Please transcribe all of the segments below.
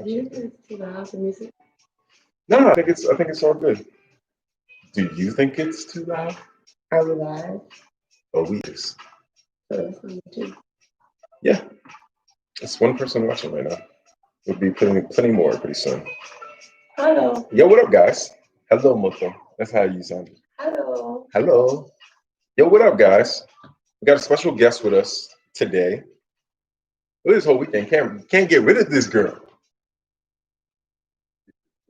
Do you think it's too loud, the music? No, I think it's all good. Do you think it's too loud? Are we live? Oh, we is. So that's on YouTube. Yeah. It's one person watching right now. We'll be plenty more pretty soon. Hello. Yo, what up, guys? Hello, Moto. That's how you sound. Hello. Hello. Yo, what up, guys? We got a special guest with us today. Well, this whole weekend can't get rid of this girl.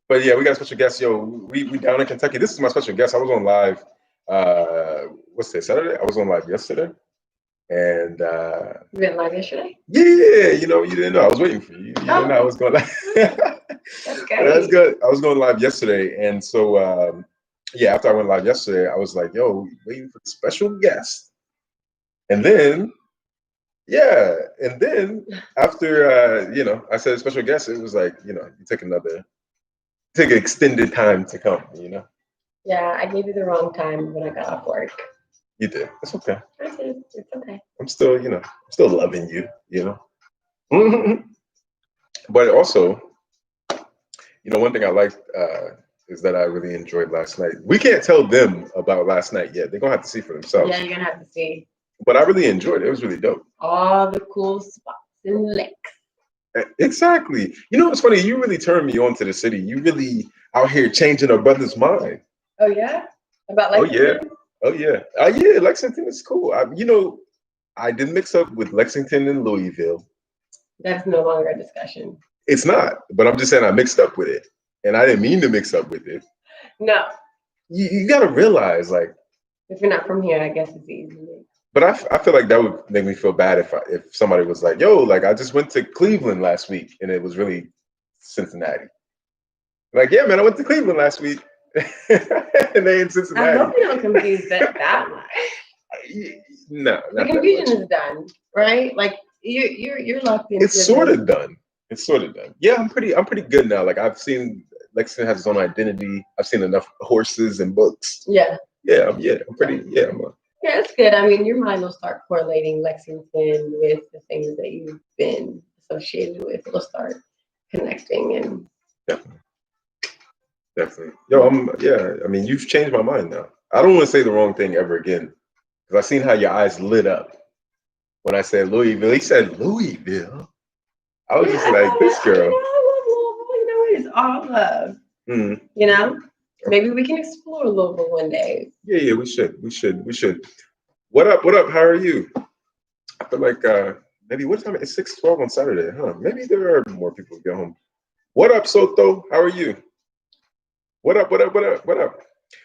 But yeah, we got a special guest. Yo, we down in Kentucky. This is my special guest. I was on live. What's today? Saturday. I was on live yesterday, and You went live yesterday? yeah, you didn't know. I was waiting for you. You didn't know I was going live. That's good. That's good. I was going live yesterday, and so yeah, after I went live yesterday, I was like, "Yo, waiting for the special guest," and then. Yeah, and then after I said special guest, it was like you take an extended time to come. Yeah, I gave you the wrong time when I got off work. You did. It's okay. I did. It's okay. I'm still loving you. But also, one thing I liked is that I really enjoyed last night. We can't tell them about last night yet. They're gonna have to see for themselves. Yeah, you're gonna have to see. But I really enjoyed it. It was really dope. All the cool spots and licks. Exactly. It's funny. You really turned me on to the city. You really out here changing our brother's mind. Oh yeah? About Lexington? Oh yeah. Yeah. Lexington is cool. I did mix up with Lexington and Louisville. That's no longer a discussion. It's not. But I'm just saying I mixed up with it, and I didn't mean to mix up with it. No. You got to realize, like, if you're not from here, I guess it's easy. But I feel like that would make me feel bad if somebody was like, "Yo, like I just went to Cleveland last week and it was really Cincinnati." Like, yeah, man, I went to Cleveland last week and they in Cincinnati. I hope you don't confuse that much. No, the confusion is done, right? Like you're locked in. It's sort of done. Yeah, I'm pretty good now. Like I've seen Lexington has its own identity. I've seen enough horses and books. Yeah. Yeah, I'm pretty. Yeah, yeah, it's good. I mean, your mind will start correlating Lexington with the things that you've been associated with. It'll start connecting and definitely. Yo, I mean, you've changed my mind now. I don't want to say the wrong thing ever again because I seen how your eyes lit up when I said Louisville. He said Louisville. I was just like, this girl. I love Louisville. It's all love. Mm-hmm. Maybe we can explore Louisville one day. Yeah, we should. What up? How are you? I feel like maybe what time? It's 6:12 on Saturday, huh? Maybe there are more people who get home. What up, Soto? How are you? What up?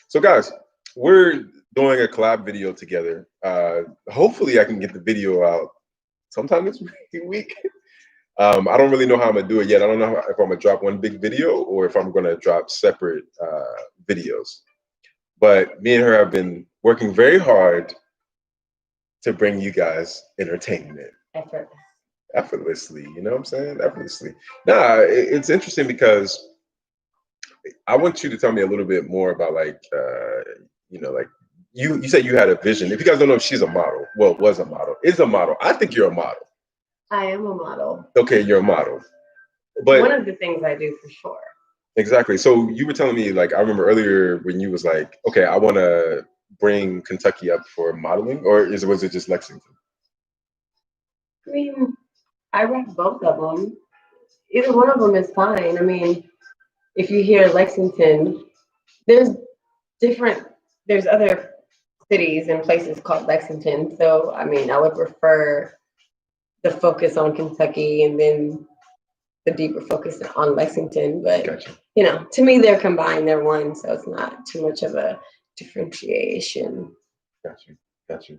So guys, we're doing a collab video together. Hopefully I can get the video out sometime this week. I don't really know how I'm gonna do it yet. I don't know if I'm gonna drop one big video or if I'm gonna drop separate videos. But me and her have been working very hard to bring you guys entertainment. Effortlessly, you know what I'm saying? Effortlessly. Nah, it's interesting because I want you to tell me a little bit more about like you said you had a vision. If you guys don't know, she's a model. Well, was a model. Is a model. I think you're a model. I am a model. Okay, you're a model. But one of the things I do for sure. Exactly. So you were telling me, like, I remember earlier when you was like, okay, I want to bring Kentucky up for modeling, or was it just Lexington? I mean, I rep both of them. Either one of them is fine. I mean, if you hear Lexington, there's other cities and places called Lexington. So, I mean, I would prefer the focus on Kentucky and then the deeper focus on Lexington. But, Gotcha. To me, they're combined. They're one. So it's not too much of a differentiation. Gotcha.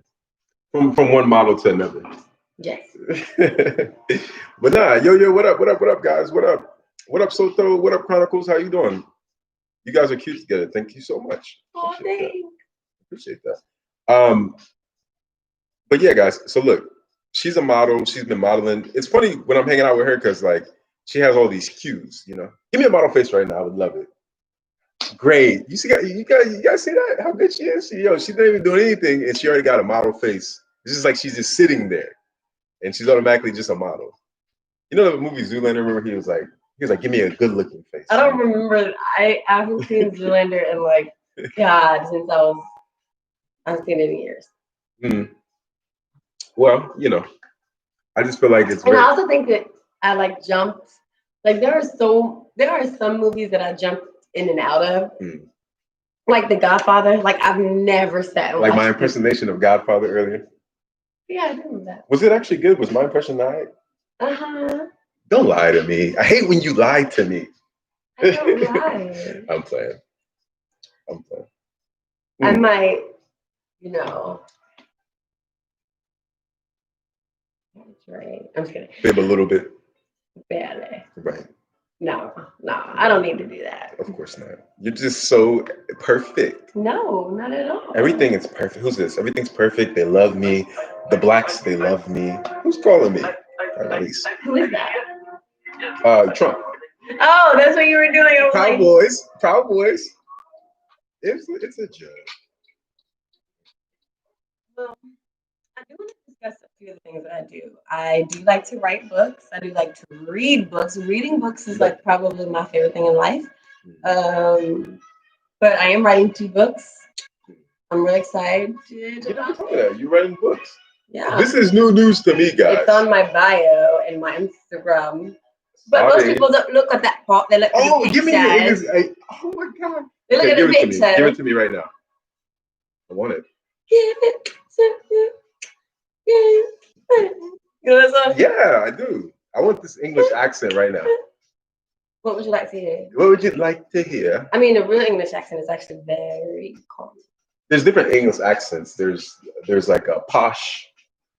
From one model to another. Yes. But nah, yo, what up, guys? What up, Soto? What up, Chronicles? How you doing? You guys are cute together. Thank you so much. Oh, thanks. Appreciate that. But yeah, guys. So look, she's a model. She's been modeling. It's funny when I'm hanging out with her because like she has all these cues. Give me a model face right now. I would love it. Great. You guys see that? How good she is. She's not even doing anything, and she already got a model face. It's just like she's just sitting there, and she's automatically just a model. The movie Zoolander? Remember he was like, He was like, give me a good looking face. I don't remember. I haven't seen Zoolander in like God since I haven't seen it in years. Mm. Well, you know, I just feel like it's And very. I also think that I like jumped. Like there are some movies that I jumped in and out of. Mm. Like The Godfather. Like I've never sat and Like my watched it. impersonation of Godfather earlier. Yeah, I remember that. Was it actually good? Was my impression alright? Uh-huh. Don't lie to me. I hate when you lie to me. I don't lie. I'm playing. I'm playing. I Mm. might, you know. That's right. I'm just kidding. Fib a little bit. Barely. Right. No, I don't need to do that. Of course not. You're just so perfect. No, not at all. Everything is perfect. Who's this? Everything's perfect. They love me. The blacks, they love me. Who's calling me? Police. Who is that? Trump. Oh, that's what you were doing. I was Proud like, Boys. Proud Boys. It's a joke. well, I do want to discuss a few of the things that I do. I do like to write books. I do like to read books. Reading books is like probably my favorite thing in life. But I am writing 2 books. I'm really excited. You never told me that. You're writing books. Yeah. This is new news to me, guys. It's on my bio and my Instagram. But most people don't look at that part. They look at the pictures. Give me your English. Oh my God. They look at the pictures. Give it to me right now. I want it. Give it to you. You know that song? Yeah, I do. I want this English accent right now. What would you like to hear? What would you like to hear? I mean, a real English accent is actually very common. There's different English accents. There's like a posh,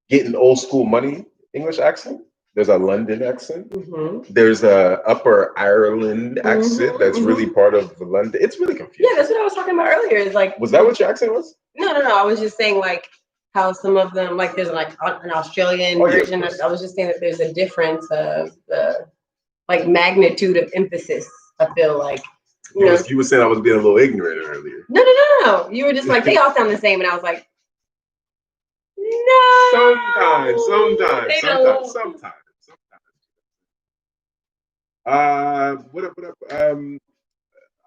getting old school money English accent. There's a London accent. Mm-hmm. There's a Upper Ireland accent that's really part of London. It's really confusing. Yeah, that's what I was talking about earlier. Is like, was that what your accent was? No. I was just saying like how some of them, like there's like an Australian version. I was just saying that there's a difference of the like magnitude of emphasis. I feel like you were saying I was being a little ignorant earlier. No. You were just like they all sound the same, and I was like, no. Sometimes. What up?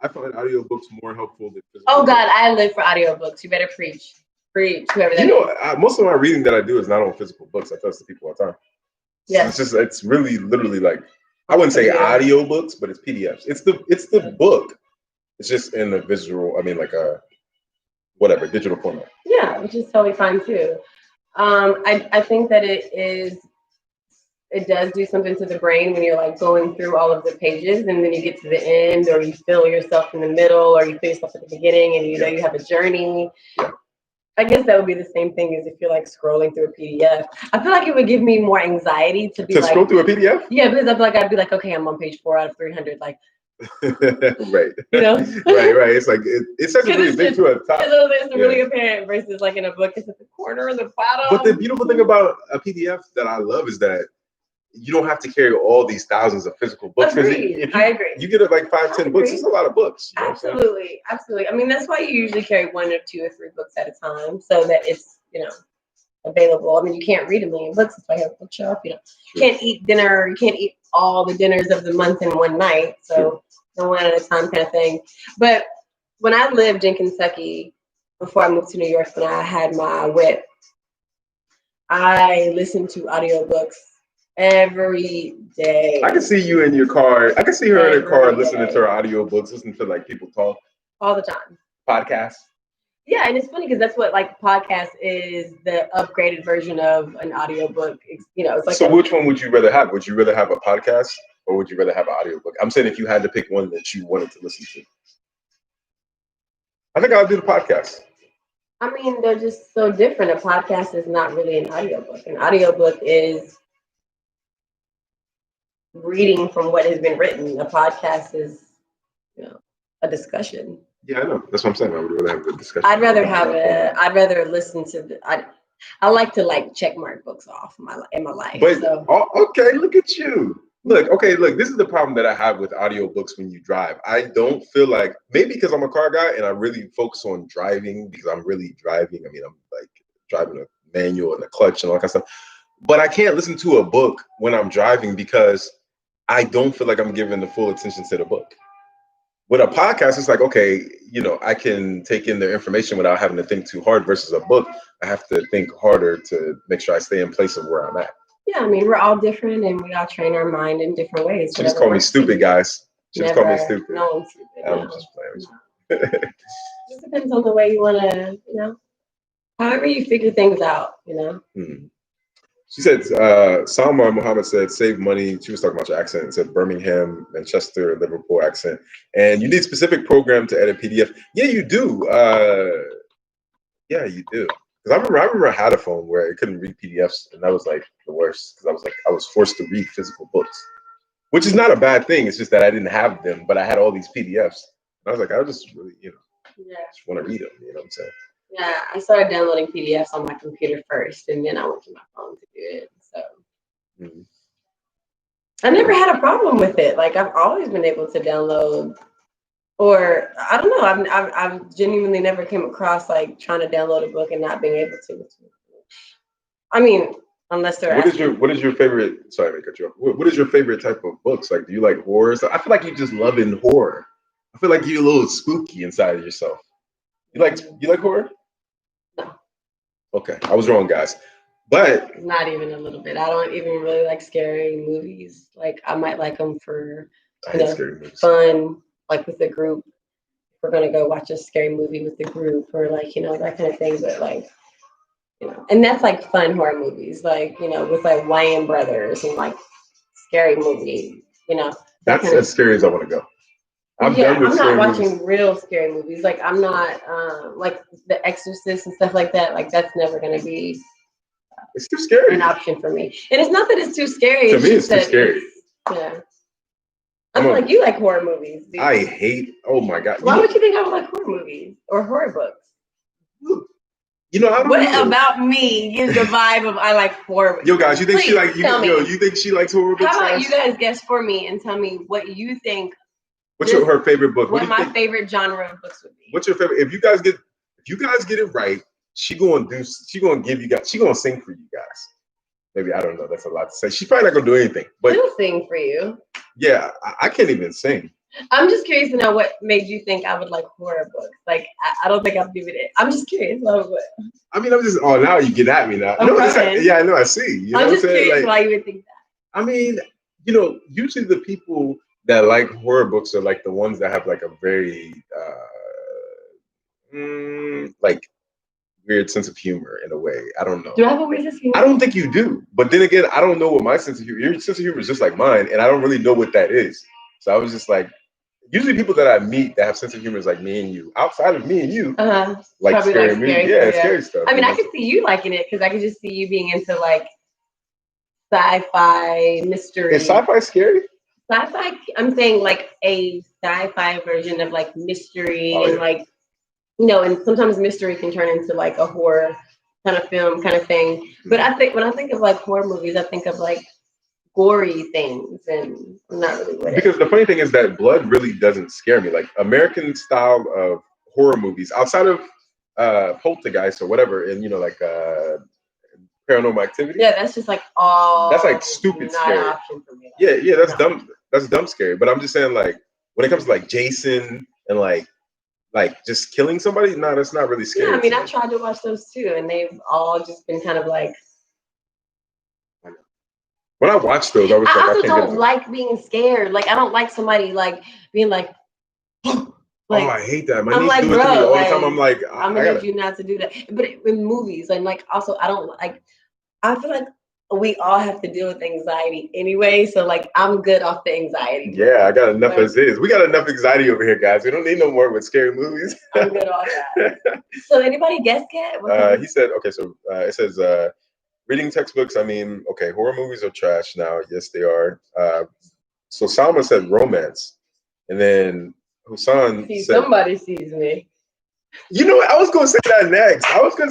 I find audiobooks more helpful than physical. Oh God, I live for audiobooks. You better preach, whoever that is. Most of my reading that I do is not on physical books. I tell the people all the time. Yeah, it's really literally like I wouldn't say audiobooks, but it's PDFs. It's the book. It's just in the visual. I mean, like a whatever digital format. Yeah, which is totally fine too. I think that it does do something to the brain when you're like going through all of the pages and then you get to the end, or you feel yourself in the middle, or you feel yourself at the beginning, and you know you have a journey. Yeah. I guess that would be the same thing as if you're like scrolling through a PDF. I feel like it would give me more anxiety to scroll through a PDF. Yeah, because I feel like I'd be like, okay, I'm on page 4 out of 300. Like, right. You know. right. It's like it says it really big to a top. It's really apparent versus like in a book, it's at the corner or the bottom. But the beautiful thing about a PDF that I love is that you don't have to carry all these thousands of physical books. I agree. You get like 5-10 books. It's a lot of books. Absolutely. I mean, that's why you usually carry 1 or 2 or 3 books at a time, so that it's available. I mean, you can't read a million books. That's why you have a bookshelf. You can't eat dinner. You can't eat all the dinners of the month in one night. So one at a time kind of thing. But when I lived in Kentucky before I moved to New York, when I had my whip, I listened to audiobooks every day. I can see you in your car. I can see her in her car listening to her audiobooks, listening to like people talk. All the time. Podcasts. Yeah, and it's funny because that's what like podcast is, the upgraded version of an audiobook. It's like. So which one would you rather have? Would you rather have a podcast or would you rather have an audiobook? I'm saying if you had to pick one that you wanted to listen to. I think I'll do the podcast. I mean, they're just so different. A podcast is not really an audiobook. An audiobook is reading from what has been written. A podcast is, a discussion. Yeah, I know. That's what I'm saying. I would rather have a discussion. I'd rather listen to I like to like check mark books off in my life. But okay, look at you. Look, this is the problem that I have with audiobooks when you drive. I don't feel like, maybe because I'm a car guy and I really focus on driving because I'm really driving. I mean, I'm like driving a manual and a clutch and all that kind of stuff. But I can't listen to a book when I'm driving because I don't feel like I'm giving the full attention to the book. With a podcast, it's like, okay, I can take in their information without having to think too hard versus a book. I have to think harder to make sure I stay in place of where I'm at. Yeah, I mean, we're all different and we all train our mind in different ways. She just called me stupid, guys. She just called me stupid. No one's stupid. I'm just playing with you. It just depends on the way you want to, however you figure things out, She said, Salma Muhammad said, save money. She was talking about your accent and said Birmingham, Manchester, Liverpool accent. And you need specific program to edit PDF. Yeah, you do. Yeah, you do. Because I remember I had a phone where it couldn't read PDFs, and that was like the worst. Because I was forced to read physical books, which is not a bad thing. It's just that I didn't have them, but I had all these PDFs. And I was like, I just really, just want to read them. You know what I'm saying? Yeah, I started downloading PDFs on my computer first, and then I went to my phone to do it. So I never had a problem with it. Like I've always been able to download, or I don't know. I've genuinely never came across like trying to download a book and not being able to. I mean, unless they're. What is your favorite? Sorry to cut you off. What is your favorite type of books? Like, do you like horror? So I feel like you just love in horror. I feel like you're a little spooky inside of yourself. You like horror? No. Okay, I was wrong, guys. But not even a little bit. I don't even really like scary movies. Like I might like them for fun, like with a group. We're gonna go watch a scary movie with the group, or like that kind of thing. But like and that's like fun horror movies, like with like Wayans Brothers and like scary movies. That's as scary as I want to go. I'm not watching real scary movies. Like I'm not like The Exorcist and stuff like that. Like that's never gonna be. It's too scary. An option for me, and it's not that it's too scary. To me, it's too scary. Yeah, I feel like you like horror movies. Dude. I hate. Oh my god! Why would you think I would like horror movies or horror books? I don't what know. About me gives the vibe of I like horror books. Yo, guys, you think she like you? Yo, you think she likes horror books? How about you guys guess for me and tell me what you think? What's her favorite book? What my favorite genre of books would be? What's your favorite? If you guys get it right, she gonna give you guys. She gonna sing for you guys. Maybe I don't know. That's a lot to say. She's probably not gonna do anything. But she'll sing for you. Yeah, I can't even sing. I'm just curious to know what made you think I would like horror books. Like I don't think I'll give it. I'm just curious. I mean, I'm just. Oh, now you get at me now. No, yeah, I know. I see. I'm just curious why you would think that. I mean, usually the people that like horror books are like the ones that have like a very like weird sense of humor in a way. I don't know. Do I have a weird sense of humor? I don't think you do. But then again, I don't know what my sense of humor. Your sense of humor is just like mine, and I don't really know what that is. So I was just like, usually people that I meet that have sense of humor is like me and you. Outside of me and you, like scary movies. Yeah, scary stuff. I mean, I could see you liking it because I could just see you being into like sci-fi mystery. Is sci-fi scary? Sci-fi, I'm saying like a sci-fi version of like mystery and like, and sometimes mystery can turn into like a horror kind of film kind of thing. But I think when I think of like horror movies, I think of like gory things, and I'm not really with it. Because the funny thing is that blood really doesn't scare me. Like American style of horror movies, outside of Poltergeist or whatever, and like Paranormal Activity. Yeah, that's just like all. That's like stupid scary. Option for me. Yeah, that's dumb. That's dumb scary. But I'm just saying, like when it comes to like Jason and like just killing somebody, no, that's not really scary. Yeah, I mean, I tried to watch those too, and they've all just been kind of like. When I watched those, I was like, I also can't don't like being scared. Like I don't like somebody like being like. Oh, I hate that. My niece like, do it to me all the time. I'm like, I'm gonna need you not to do that. But in movies, and like also, I don't like. I feel like we all have to deal with anxiety anyway, so like I'm good off the anxiety. Yeah, I got enough as is. We got enough anxiety over here, guys. We don't need no more with scary movies. I'm good off that. So anybody guess, Kat? He said, okay, so it says reading textbooks. I mean, okay, horror movies are trash now. Yes, they are. So Salma said romance, and then Husan said somebody sees me. You know what? I was gonna say that next. I was gonna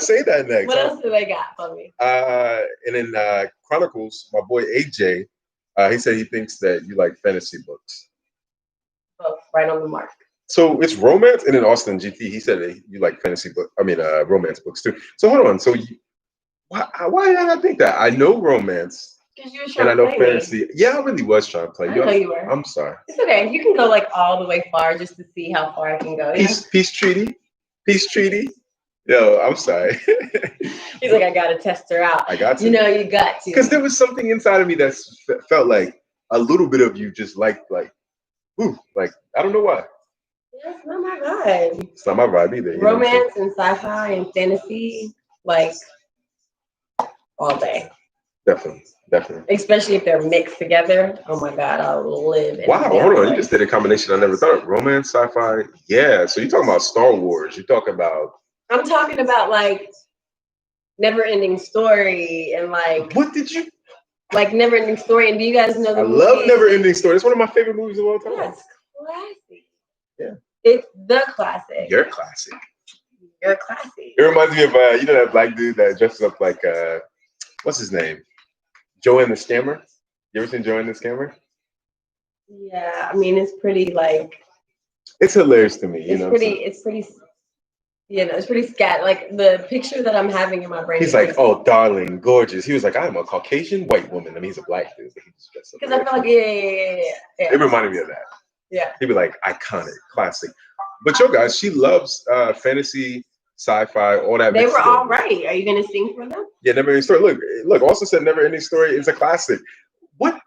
say that next. What else do they got for me? And then Chronicles, my boy AJ, he said he thinks that you like fantasy books. Oh, right on the mark. So it's romance, and then Austin GT, he said that you like fantasy book. I mean, romance books too. So hold on. So why did I not think that? I know romance. Because you were And trying I to know play me. fantasy. Yeah, I really was trying to play. I know you were. I'm sorry. It's okay. You can go like all the way far just to see how far I can go. You know? Peace treaty. Yo, I'm sorry. He's like, I gotta test her out. I got to. You know, you got to. Because there was something inside of me that felt like a little bit of you just like, ooh, like I don't know why. Yeah, it's not my vibe. It's not my vibe either. Romance and sci-fi and fantasy, like all day. Definitely. Especially if they're mixed together. Oh my God, I'll live. Wow, hold on. You just did a combination I never thought of. Romance, sci-fi. Yeah. So you're talking about Star Wars. You're talking about. I'm talking about like Never-Ending Story and like. What did you? Like Never-Ending Story. And do you guys know the movie? I love Never-Ending Story. It's one of my favorite movies of all time. Yeah, it's classic. Yeah. It's the classic. You're classic. You're classic. It reminds me of you know that black dude that dresses up like what's his name? Joanne the Scammer. You ever seen Joanne the Scammer? Yeah, I mean it's pretty like. It's hilarious to me. It's pretty. You know, it's pretty scat. Like the picture that I'm having in my brain. He's like, oh, darling, gorgeous. He was like, I'm a Caucasian white woman. I mean, he's a black dude. Because I feel like, yeah. It reminded me of that. Yeah. He'd be like, iconic, classic. But yo, guys, she loves fantasy, sci-fi, all that. They were all right. Are you gonna sing for them? Yeah, Never-Ending Story. Look. Also said Never-Ending Story is a classic. What?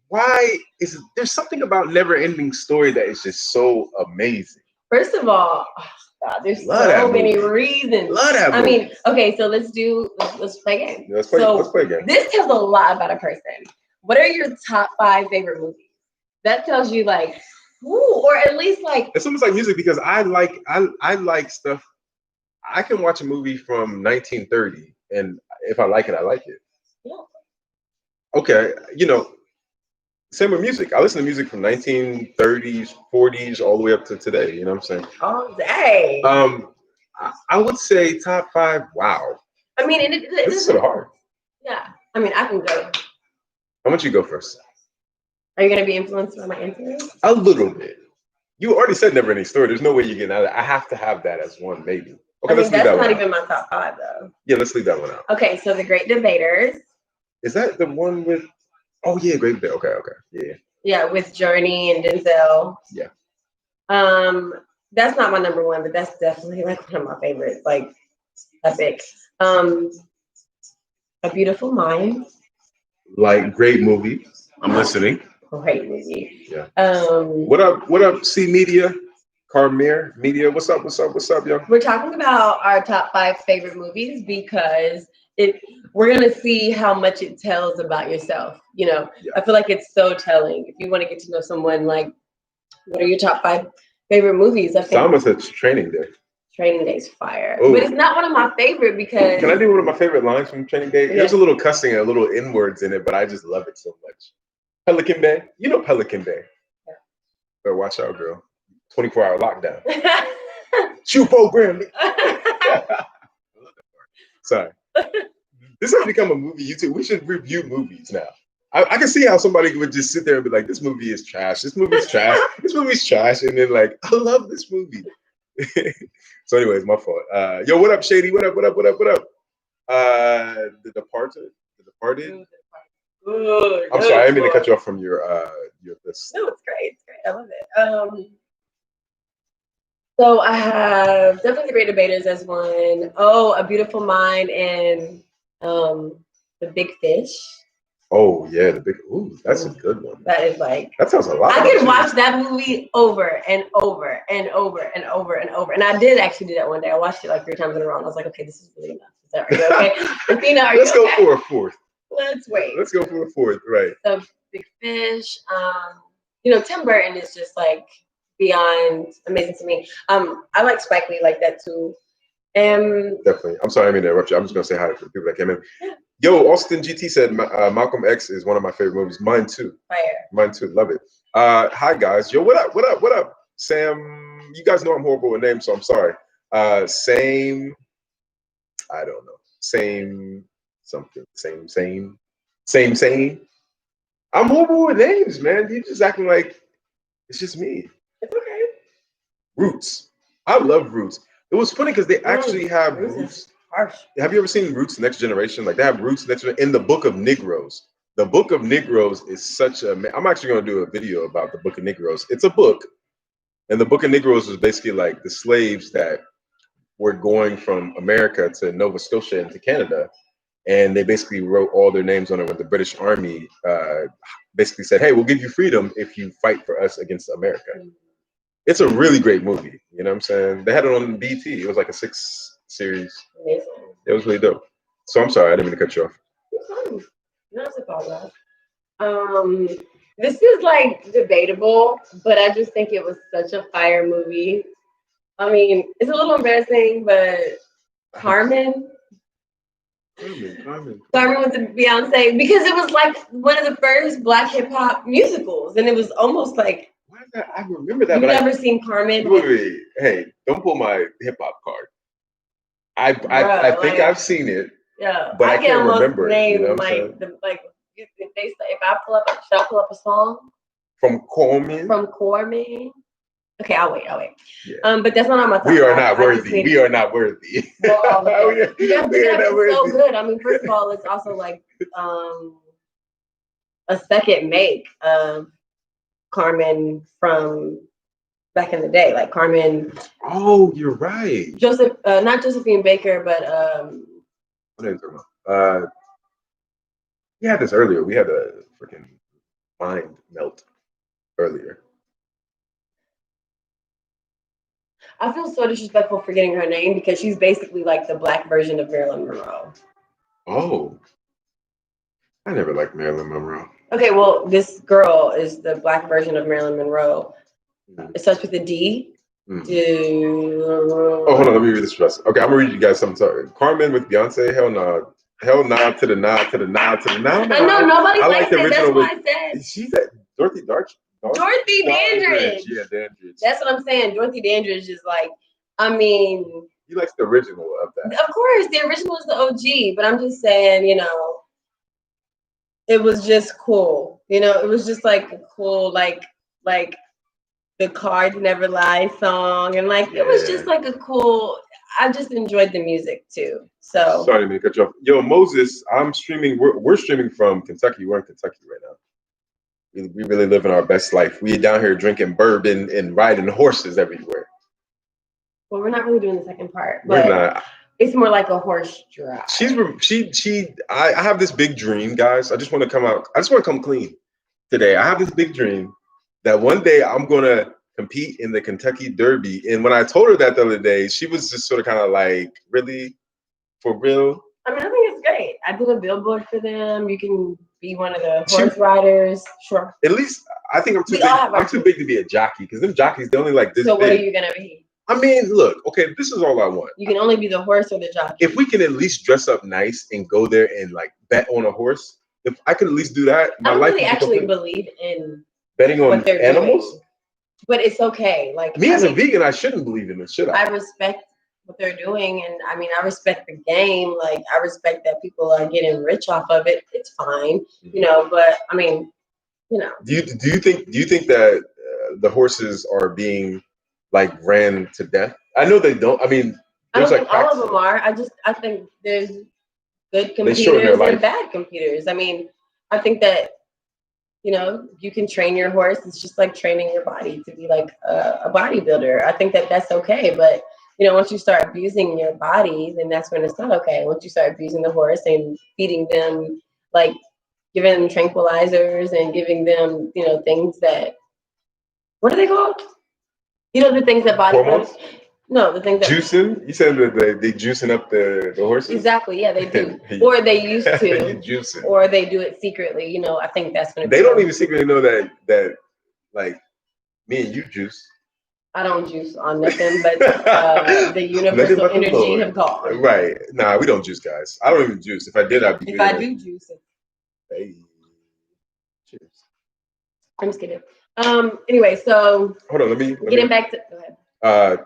Why is there's something about Never-Ending Story that is just so amazing? First of all. God, there's so many reasons. Love that movie. I mean, okay, so let's play a game. Yeah, let's play a game. This tells a lot about a person. What are your top 5 favorite movies? That tells you like, ooh, or at least like. It's almost like music because I like stuff. I can watch a movie from 1930, and if I like it, I like it. Yeah. Okay, you know. Same with music. I listen to music from 1930s, 40s, all the way up to today. You know what I'm saying? All day. I would say top 5. Wow. I mean, this is sort of hard. Yeah. I mean, I can go. How about you go first? Are you going to be influenced by my answers? A little bit. You already said Never-Ending Story. There's no way you get out of that. I have to have that as one, maybe. Okay, let's leave that one out. That's not even my top 5, though. Yeah, let's leave that one out. Okay, so The Great Debaters. Is that the one with? Oh yeah, Great Debate. Okay, yeah. Yeah, with Journey and Denzel. Yeah. That's not my number 1, but that's definitely like one of my favorites. Like epic. A Beautiful Mind. Like great movie. I'm listening. Great movie. Yeah. What up, C Media? Carmere Media. What's up, yo? We're talking about our top 5 favorite movies because we're gonna see how much it tells about yourself. You know, yeah. I feel like it's so telling. If you want to get to know someone, like, what are your top 5 favorite movies? I think Salma said Training Day. Training Day's fire. Ooh. But it's not one of my favorite because. Can I do one of my favorite lines from Training Day? Yeah. There's a little cussing and a little N-words in it, but I just love it so much. Pelican Bay. You know Pelican Bay. Yeah. Better watch out, girl. 24-hour lockdown. Shoe program. Sorry. This has become a movie YouTube. We should review movies now. I can see how somebody would just sit there and be like, this movie is trash. This movie's trash. This movie's trash. And then like, I love this movie. So anyways, my fault. Yo, what up, Shady? What up? The Departed? Good. I'm sorry, I didn't mean to cut you off from your list. No, it's great. I love it. So I have definitely The Great Debaters as one. Oh, A Beautiful Mind and The Big Fish. Oh yeah, that's a good one. That is like that sounds a lot. I can watch that movie over and over and over and over and over. And I did actually do that one day. I watched it like 3 times in a row. And I was like, okay, this is really enough. Is that right? Okay? Athena, are Let's you go for a fourth. Let's wait. Let's go for a fourth, right? So Big Fish. You know, Tim Burton is just like beyond amazing to me. I like Spike Lee like that too. Definitely. I'm sorry, I mean to interrupt you. I'm just gonna say hi to the people that came in. Yeah. Yo, Austin GT said Malcolm X is one of my favorite movies. Mine too. Fire. Mine too. Love it. Hi guys. Yo, what up? Sam, you guys know I'm horrible with names, so I'm sorry. Same. I don't know. Same something. Same. I'm horrible with names, man. You just acting like it's just me. It's okay. Roots. I love Roots. It was funny because they actually have Roots. Harsh. Have you ever seen Roots Next Generation? Like they have Roots Next Generation in the book of Negroes. The Book of Negroes is such a. I'm actually going to do a video about the Book of Negroes. It's a book, and the Book of Negroes was basically like the slaves that were going from America to Nova Scotia and to Canada, and they basically wrote all their names on it when the British Army basically said, "Hey, we'll give you freedom if you fight for us against America." It's a really great movie. You know what I'm saying? They had it on BT. It was like a 6 series. Amazing. It was really dope. So I'm sorry, I didn't mean to cut you off. Not to apologize. This is like debatable, but I just think it was such a fire movie. I mean, it's a little embarrassing, but Carmen Carmen. with the Beyonce, because it was like one of the first Black hip hop musicals, and it was almost like. Why is that? I remember that. You've never seen Carmen? Wait. Hey, don't pull my hip hop card. I think I've seen it. Yeah, but I can't remember it. You know what I'm saying? If I pull up, should I pull up a song from Carmen? From Carmen. Okay, I'll wait. Yeah. But that's not on my top. We are not worthy. We are not worthy. Well, we are not worthy. So good. I mean, first of all, it's also like a second make of Carmen from back in the day, like Carmen. Oh, you're right. Not Josephine Baker, but what are you talking about? We had this earlier. We had a freaking mind melt earlier. I feel so disrespectful for getting her name because she's basically like the Black version of Marilyn Monroe. Oh, I never liked Marilyn Monroe. Okay, well, this girl is the Black version of Marilyn Monroe. It starts with a D. Oh, hold on. Let me read this for us. Okay, I'm gonna read you guys something. Sorry. Carmen with Beyonce. Hell no. Hell nah to the nod to the nod to the nod. I know nobody likes the it. original. That's why I said. She's at Dorothy Dandridge. Yeah, Dandridge. That's what I'm saying. Dorothy Dandridge is like. I mean. He likes the original of that. Of course, the original is the OG, but I'm just saying, it was just cool. It was just like a cool, like the Cards Never Lie song, and it was just like a cool. I just enjoyed the music too. So sorry to cut you off. Yo, Moses, I'm streaming. We're streaming from Kentucky. We're in Kentucky right now. We really living our best life. We down here drinking bourbon and riding horses everywhere. Well, we're not really doing the second part, but we're not. It's more like a horse drive. I have this big dream, guys. I just want to come out. I just want to come clean today. I have this big dream that one day I'm gonna compete in the Kentucky Derby. And when I told her that the other day, she was just sort of kind of like, really? For real? I mean, I think it's great. I did a billboard for them. You can be one of the horse riders. Sure. At least I think I'm too big. I'm too big to be a jockey because them jockeys, they're only like this big. So what are you gonna be? I mean, look, okay, this is all I want. You can only be the horse or the jockey. If we can at least dress up nice and go there and like bet on a horse, if I could at least do that, I don't really actually believe in betting on animals. Doing. But it's okay. Like me as a vegan, I shouldn't believe in it, should I? I respect what they're doing, and I mean, I respect the game. Like I respect that people are getting rich off of it. It's fine, But I mean, Do you think that the horses are being like ran to death? I know they don't. I mean, I don't think all of them are. I think there's good computers and bad computers. I mean, I think that you can train your horse. It's just like training your body to be like a bodybuilder. I think that that's okay. But once you start abusing your body, then that's when it's not okay. Once you start abusing the horse and feeding them, like giving them tranquilizers and giving them, things that, what are they called? The things that bodybuilders. No, the things that juicing. You said that they juicing up the horses. Exactly. Yeah, they do. Or they used to. Juicing. Or they do it secretly. I think that's when they don't even secretly know that like me and you juice. I don't juice on nothing, but the universal energy have gone. Right. Nah, we don't juice, guys. I don't even juice. If I did, I'd be. If I do juice it. Hey. Cheers. I'm just kidding. Anyway, so hold on. Let me getting back to. Go ahead.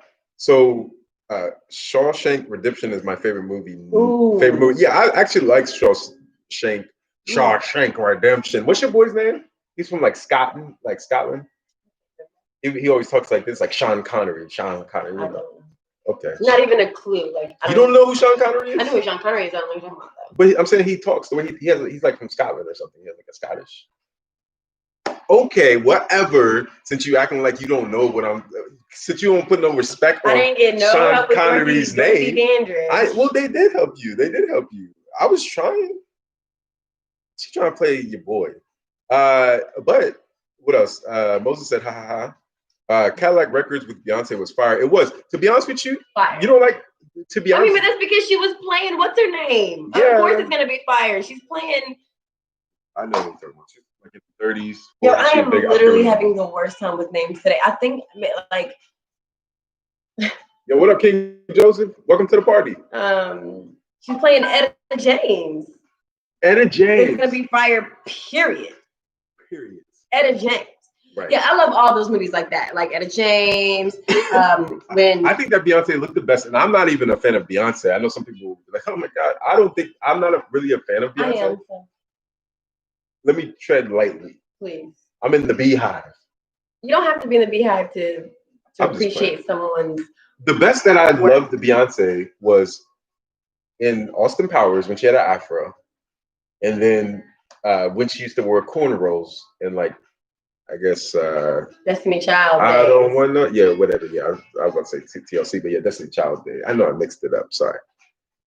Shawshank Redemption is my favorite movie. Ooh. Favorite movie. Yeah, I actually like Shawshank Redemption. What's your boy's name? He's from Scotland. He always talks like this, like Sean Connery. I don't know. Okay. Not even a clue. Like you don't know who Sean Connery is? I know who Sean Connery is. I don't know what you're talking about though. But I'm saying he talks the way he's like from Scotland or something. He has like a Scottish. Okay, whatever. Since you acting like you don't know what since you don't put no respect on I didn't get no Sean help with Connery's name. Dandridge. Well, they did help you. They did help you. I was trying. She's trying to play your boy. But what else? Moses said, "Ha ha ha." Cadillac Records with Beyonce was fire. It was. To be honest with you, fire. You don't like. To be honest, I mean, but that's because she was playing. What's her name? Yeah. Of course, it's gonna be fire. She's playing. I know what you're talking about. She's like in the 30s. Yo, I am literally having the worst time with names today. I think like. Yo, what up, King Joseph? Welcome to the party. She's playing Etta James. Etta James. It's gonna be fire. Period. Etta James. Right. Yeah, I love all those movies like that, like Etta James. When I think that Beyonce looked the best, and I'm not even a fan of Beyonce. I know some people will be like, "Oh my god," I'm not really a fan of Beyonce. I am. So. Let me tread lightly, please. I'm in the Beehive. You don't have to be in the Beehive to appreciate someone's. The best that I loved the Beyonce was in Austin Powers when she had an afro, and then when she used to wear cornrows and like. I guess Destiny Child. I don't want to. Yeah, whatever. Yeah, I was about to say TLC, but yeah, Destiny Child Day. I know I mixed it up. Sorry.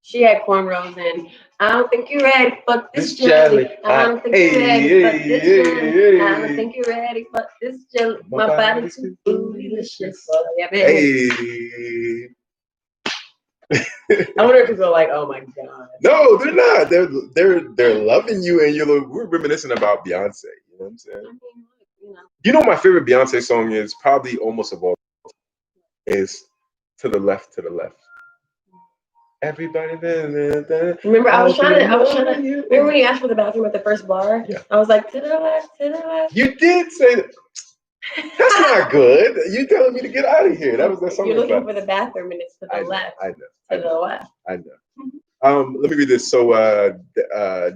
She had cornrows and I don't think you're ready for this jelly. I don't think you're ready for this jelly. I don't think you're ready for this jelly. My body's too bootylicious. Yeah, hey. I wonder if people are like, "Oh my god." No, they're not. They're loving you, and we're reminiscing about Beyonce. You know what I'm saying? I mean, you know, my favorite Beyonce song is probably almost of all is "To the Left, to the Left." Everybody, remember I was trying to. Remember when you asked for the bathroom at the first bar? Yeah. I was like, "To the left, to the left." You did say that. That's not good. You telling me to get out of here. That was that song. You're looking for the bathroom, and it's to the left. I know. To the left. I know. Let me read this. So,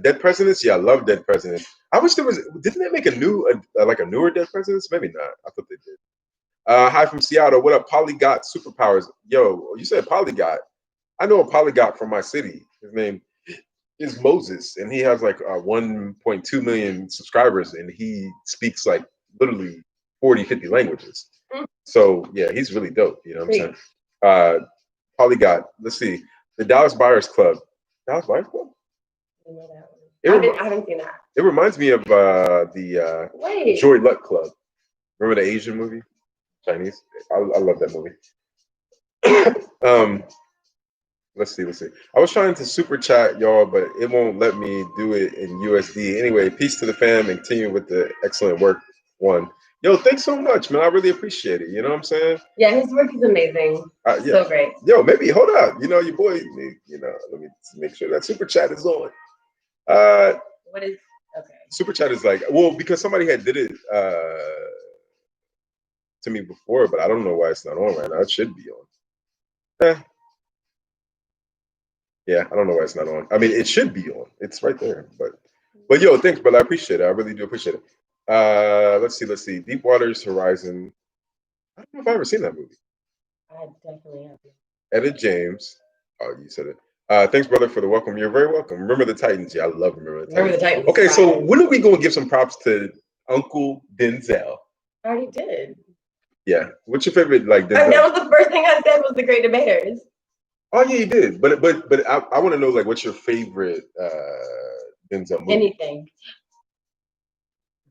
Dead Presidents. Yeah, I love Dead Presidents. I wish there was. Didn't they make a newer Dead Presidents? Maybe not. I thought they did. Hi from Seattle. What up, Polygot Superpowers? Yo, you said Polygot. I know a Polygot from my city. His name is Moses, and he has like 1.2 million subscribers, and he speaks like literally 40, 50 languages. So yeah, he's really dope. You know what I'm saying? Polygot. Let's see. The Dallas Buyers Club. Dallas Buyers Club? I haven't seen that. It reminds me of the Joy Luck Club. Remember the Asian movie? Chinese? I love that movie. Let's see. I was trying to super chat y'all, but it won't let me do it in USD. Anyway, peace to the fam and continue with the excellent work. Yo, thanks so much, man. I really appreciate it. You know what I'm saying? Yeah, his work is amazing. Yeah. So great. Yo, maybe hold up. You know, your boy. You know, let me make sure that super chat is on. What is okay? Super chat is like because somebody had did it to me before, but I don't know why it's not on right now. It should be on. Yeah, I don't know why it's not on. I mean, it should be on. It's right there. But yo, thanks, brother. I appreciate it. I really do appreciate it. Let's see. Deep Waters Horizon. I don't know if I've ever seen that movie. I definitely have. Etta James. Oh, you said it. Thanks, brother, for the welcome. You're very welcome. Remember the Titans. Yeah, I love Remember the Titans. Okay, so when are we going to give some props to Uncle Denzel? I already did. Yeah. What's your favorite, like, Denzel? That was the first thing I said was The Great Debaters. Oh, yeah, you did. But I want to know, like, what's your favorite Denzel movie? Anything.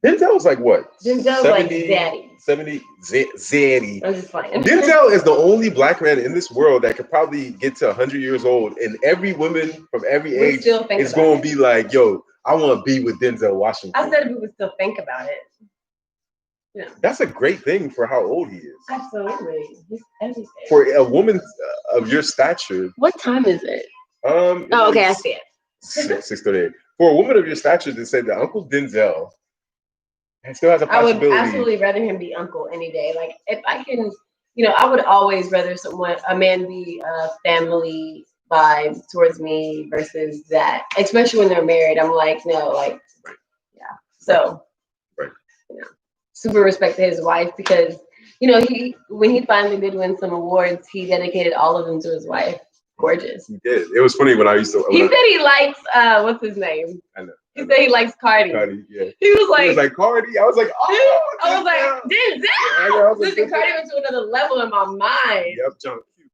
Denzel's like what? Denzel's 70, like Zaddy. 70, Zaddy. I'm just playing. Denzel is the only black man in this world that could probably get to 100 years old, and every woman from every age is going to be like, yo, I want to be with Denzel Washington. I said we would still think about it. Yeah. That's a great thing for how old he is. Absolutely. He's everything. For a woman of your stature. What time is it? Oh, okay, I see it. 6:38. For a woman of your stature to say that Uncle Denzel still has a possibility. I would absolutely rather him be uncle any day. Like if I can, I would always rather a man be family vibe towards me versus that. Especially when they're married. I'm like, no, like, yeah. So, right. Super respect to his wife because, You know, when he finally did win some awards, he dedicated all of them to his wife. Gorgeous. He did. It was funny when I used to. He said he likes what's his name? I know. He said he likes Cardi. Cardi, yeah. He was like Cardi. I was like, oh. I was like, Denzel. Listen, Cardi went to another level in my mind. Yep, John Q.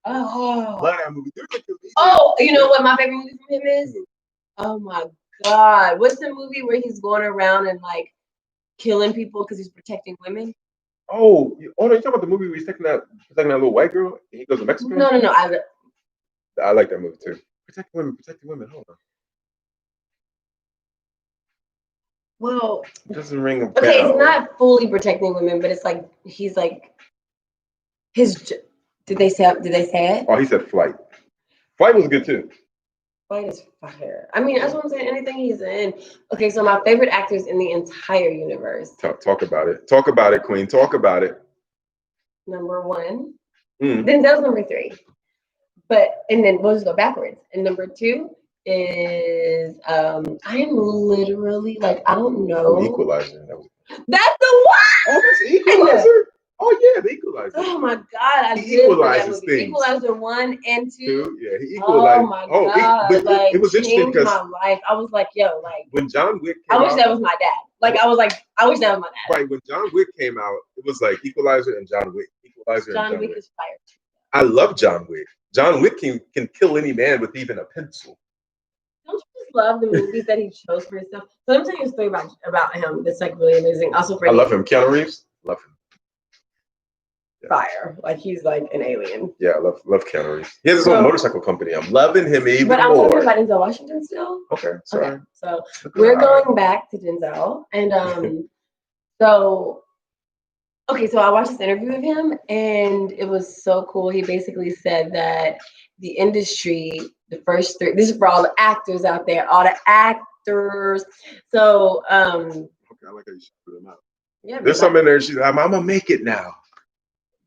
Oh. Love that movie. Oh, you know what my favorite movie from him is? Oh my God. What's the movie where he's going around and like killing people because he's protecting women? Oh, no, you talking about the movie where he's taking that little white girl and he goes to Mexico? No. I like that movie too. Protect women. Hold on. Well, it doesn't ring a bell. Okay, it's not fully protecting women, but it's like he's like his. Did they say it? Oh, he said Flight. Flight was good too. Flight is fire. I mean, that's what I'm saying. Anything he's in. Okay, so my favorite actors in the entire universe. Talk about it. Talk about it, Queen. Talk about it. Number 1. Denzel's number 3. And then we'll just go backwards. And number 2 is I am literally like, I don't know. Equalizer. That's the one. Oh, that's Equalizer. Oh yeah, the Equalizer. Oh my God, he equalizes things. Equalizer 1 and 2. Yeah, he equalized. Oh my God, it was interesting because my life. I was like, yo, like when John Wick came out, I wish that was my dad. Like I was like, I wish that was my dad. Right, when John Wick came out, it was like Equalizer and John Wick. John Wick is fire. I love John Wick. John Wick can kill any man with even a pencil. Don't you just love the movies that he chose for himself? So let me tell you a story about him that's like really amazing. Also, I love him. Keanu Reeves, love him. Yeah. Fire, like he's like an alien. Yeah, I love Keanu Reeves. He has his own motorcycle company. I'm loving him even more. But I'm talking about Denzel Washington still. Okay, sorry. Okay, so we're going back to Denzel, and so I watched this interview with him, and it was so cool. He basically said that the industry, the first 3. This is for all the actors out there, all the actors. So okay, I like how you put them out. Yeah, there's something in there. She's like, I'm gonna make it now.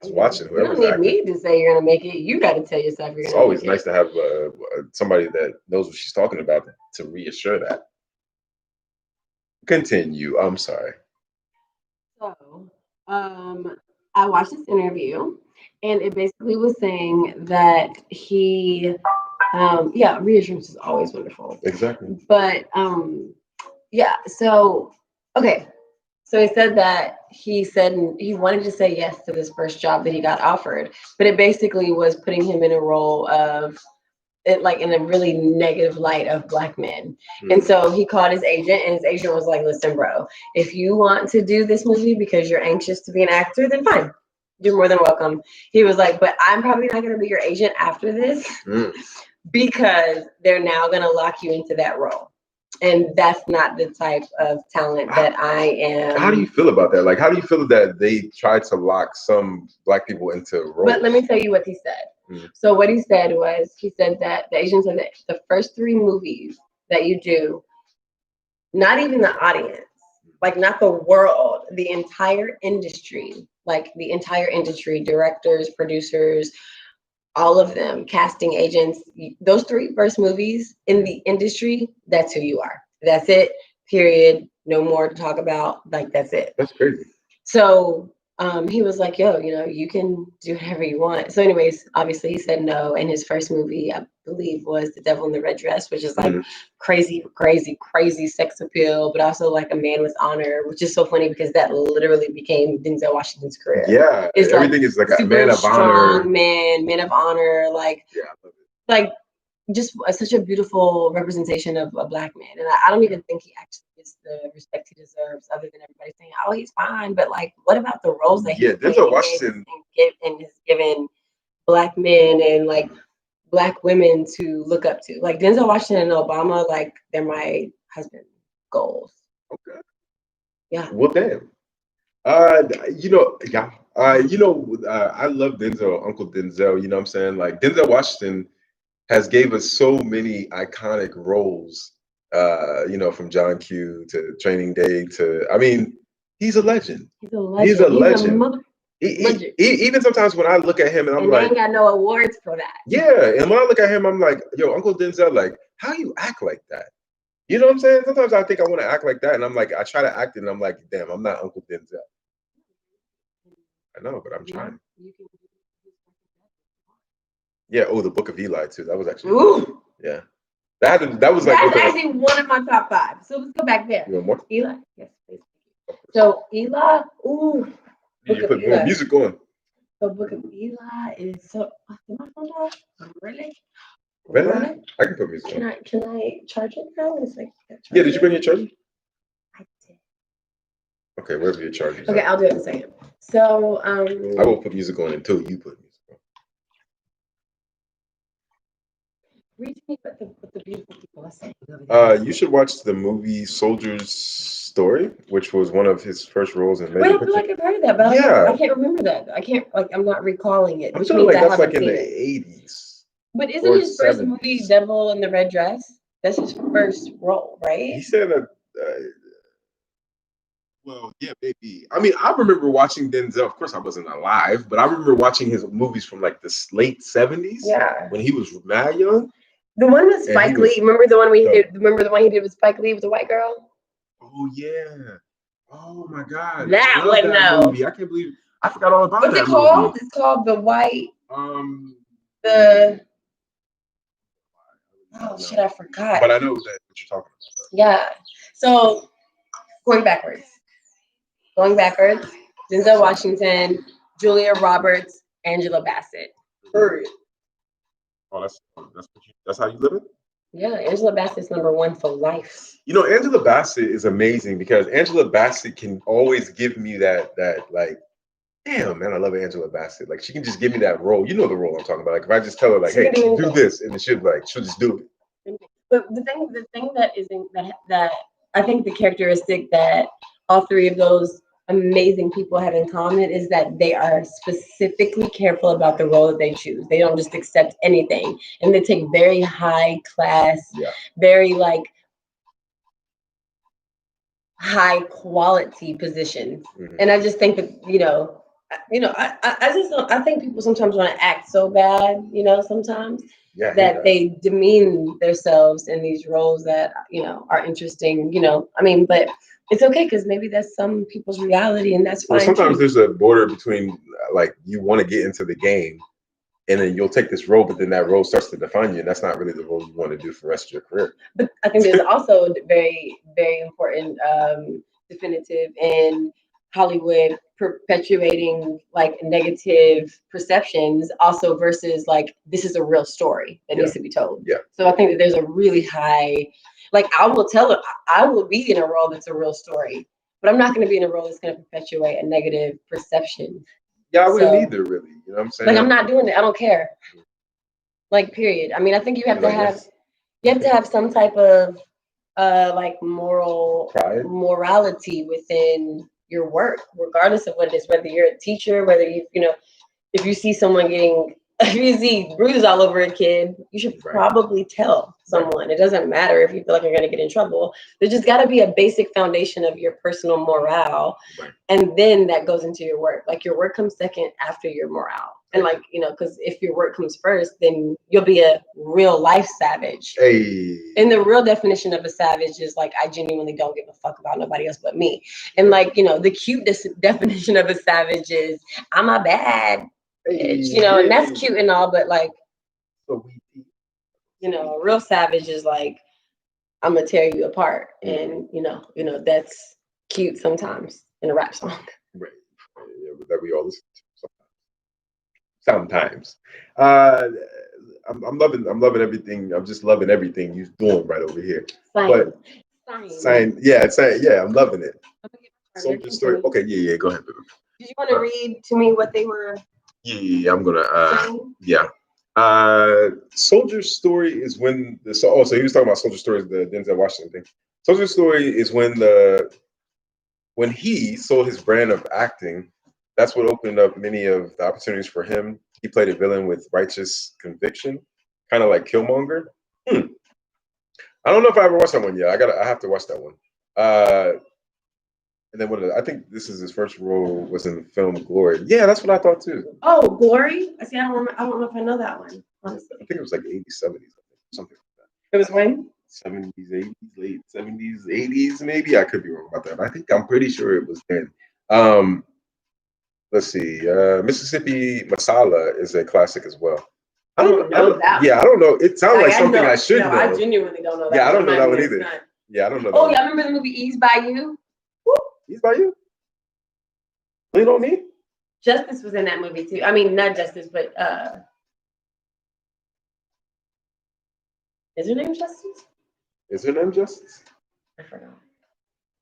Just watching. You don't need me to say you're gonna make it. You got to tell yourself you're gonna. It's always nice to have somebody that knows what she's talking about to reassure that. Continue. I'm sorry. So, I watched this interview, and it basically was saying that he, reassurance is always wonderful. Exactly. But yeah. So okay. So he said that he wanted to say yes to this first job that he got offered, but it basically was putting him in a role of it, like in a really negative light of Black men. And so he called his agent, and his agent was like, listen, bro, if you want to do this movie because you're anxious to be an actor, then fine. You're more than welcome. He was like, but I'm probably not going to be your agent after this because they're now going to lock you into that role. And that's not the type of talent that I am. How do you feel about that? Like, how do you feel that they tried to lock some Black people into roles? But let me tell you what he said. So what he said was, he said that the agent said that the first 3 movies that you do, not even the audience, like not the world, the entire industry, directors, producers, all of them, casting agents, those 3 first movies in the industry, that's who you are. That's it, period. No more to talk about. Like, that's it. That's crazy. So he was like, yo, you can do whatever you want. So anyways, obviously he said no. And his first movie, I believe, was The Devil in the Red Dress, which is like crazy, crazy, crazy sex appeal, but also like a man with honor, which is so funny because that literally became Denzel Washington's career. Yeah, everything is like a man of honor. Man of honor. Like, yeah, I love it. Like, just such a beautiful representation of a Black man. And I don't even think he actually gets the respect he deserves, other than everybody saying, oh, he's fine. But like, what about the roles that he's Denzel Washington and has given Black men and like Black women to look up to? Like Denzel Washington and Obama, like they're my husband goals. Okay. Yeah. Well, damn. I love Denzel, Uncle Denzel. You know what I'm saying? Like Denzel Washington has gave us so many iconic roles, from John Q to Training Day to, I mean, he's a legend. He's a legend. Even sometimes when I look at him and I'm like, they ain't got no awards for that. Yeah, and when I look at him, I'm like, yo, Uncle Denzel, like, how you act like that? You know what I'm saying? Sometimes I think I want to act like that, and I'm like, I try to act, and I'm like, damn, I'm not Uncle Denzel. I know, but I'm trying. You can Yeah. Oh, the Book of Eli too. That was actually Ooh, yeah. That was like that's with actually one of my top 5. So let's go back there. you want more? Eli, yes, please. So Eli, ooh, You Book should of put more Eli. music on. The Book of Eli is so. Am I on that? Really? Really? I can put music Can on. I charge it now? It's like Yeah. Did you bring your charger? I did. Okay, wherever your charger is. Okay, I'll do it in a second. So I won't put music on until you put music on. read to me what the beautiful people are saying over there. You should watch the movie Soldier's Story, which was one of his first roles in Wait, major I feel picture. like I've heard of that, but Yeah. I can't remember that. I can't I'm not recalling it, I'm which feeling means like I that's haven't like in seen the it. 80s But isn't or his first 70s. movie Devil in the Red Dress? That's his first role, right? He said that. Well, yeah, maybe. I mean, I remember watching Denzel. Of course, I wasn't alive, but I remember watching his movies from like the late 70s Yeah. when he was mad young. The one with And he Spike was Lee. Remember the one we dope. did? Remember the one he did with Spike Lee with the white girl? Oh yeah. Oh my God. That I love one, that no. movie. I can't believe I forgot all about What's that it called? movie. It's called The White. The Oh shit, I forgot. But I know that what you're talking about. Yeah. So going backwards. Denzel Washington, Julia Roberts, Angela Bassett. Period. Oh, that's how you live it? Yeah, Angela Bassett's #1 for life. You know, Angela Bassett is amazing because Angela Bassett can always give me that like, damn man, I love Angela Bassett. Like she can just give me that role. You know the role I'm talking about. Like if I just tell her like, hey, do this, and she'll just do it. But the thing that is that I think the characteristic that all three of those amazing people have in common is that they are specifically careful about the role that they choose. They don't just accept anything, and they take very high class, very like high quality positions. Mm-hmm. And I just think that I just don't. I think people sometimes want to act so bad, sometimes that they demean themselves in these roles that are interesting. I mean, but it's okay because maybe that's some people's reality, and that's fine. Well, sometimes too. there's a border between like you want to get into the game, and then you'll take this role, but then that role starts to define you, and that's not really the role you want to do for the rest of your career. But I think there's also a very, very important definitive in Hollywood perpetuating like negative perceptions also versus like this is a real story that needs to be told. Yeah. So I think that there's a really high, like I will be in a role that's a real story, but I'm not going to be in a role that's going to perpetuate a negative perception. Yeah, I wouldn't either, really. You know what I'm saying? Like I'm not doing it. I don't care. Like period. I mean, I think you have to have some type of like morality within your work, regardless of what it is, whether you're a teacher, whether if you see someone if you see bruises all over a kid, you should probably tell someone. It doesn't matter if you feel like you're going to get in trouble. There's just got to be a basic foundation of your personal morale. And then that goes into your work. Like your work comes second after your morale. And like, because if your work comes first, then you'll be a real life savage. Hey. And the real definition of a savage is like, I genuinely don't give a fuck about nobody else but me. And like, the cute definition of a savage is I'm a bad bitch, and that's cute and all, but like, a real savage is like, I'm gonna tear you apart. And that's cute sometimes in a rap song. Right. Yeah, that we all listen to sometimes. I'm loving everything. I'm just loving everything you're doing right over here. Sign. Yeah, I'm loving it. Soldier Story. Okay, yeah, go ahead, baby. Did you want to read to me what they were? Yeah, I'm gonna. Yeah. Soldier Story is when so he was talking about Soldier Story, the Denzel Washington thing. Soldier Story is when he sold his brand of acting. That's what opened up many of the opportunities for him. He played a villain with righteous conviction, kind of like Killmonger. I don't know if I ever watched that one yet. I have to watch that one. And then I think this is his first role was in the film Glory. Yeah, that's what I thought too. Oh, Glory? I don't remember. I don't know if I know that one. Honestly, I think it was like 80s, 70s, something like that. It was when? 70s, 80s, late 70s, 80s, maybe. I could be wrong about that, but I'm pretty sure it was then. let's see. Mississippi Masala is a classic as well. I don't know that. Yeah, I don't know. It sounds like something I should know. I genuinely don't know that. Yeah, I don't know that one either. Yeah, I don't know. Oh, y'all remember the movie Ease by You? Ease by You? Lean on Me? Justice was in that movie too. I mean, not Justice, but is her name Justice? Is her name Justice? I forgot.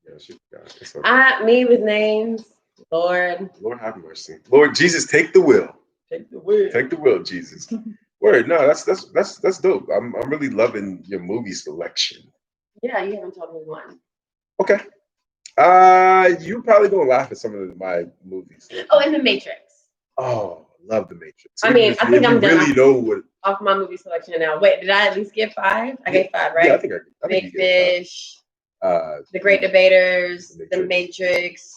Yeah, she forgot. It's okay. Me with names. Lord have mercy. Lord Jesus, take the wheel. Take the wheel. Take the wheel, Jesus. Word. No, that's dope. I'm really loving your movie selection. Yeah, you haven't told me one. Okay. You probably gonna laugh at some of my movies. Oh, and The Matrix. Oh, love The Matrix. I mean, I think I'm done. Really know what off my movie selection now. Wait, did I at least get 5? I gave 5, right? Yeah, I think Big Fish. The Great Debaters. The Matrix.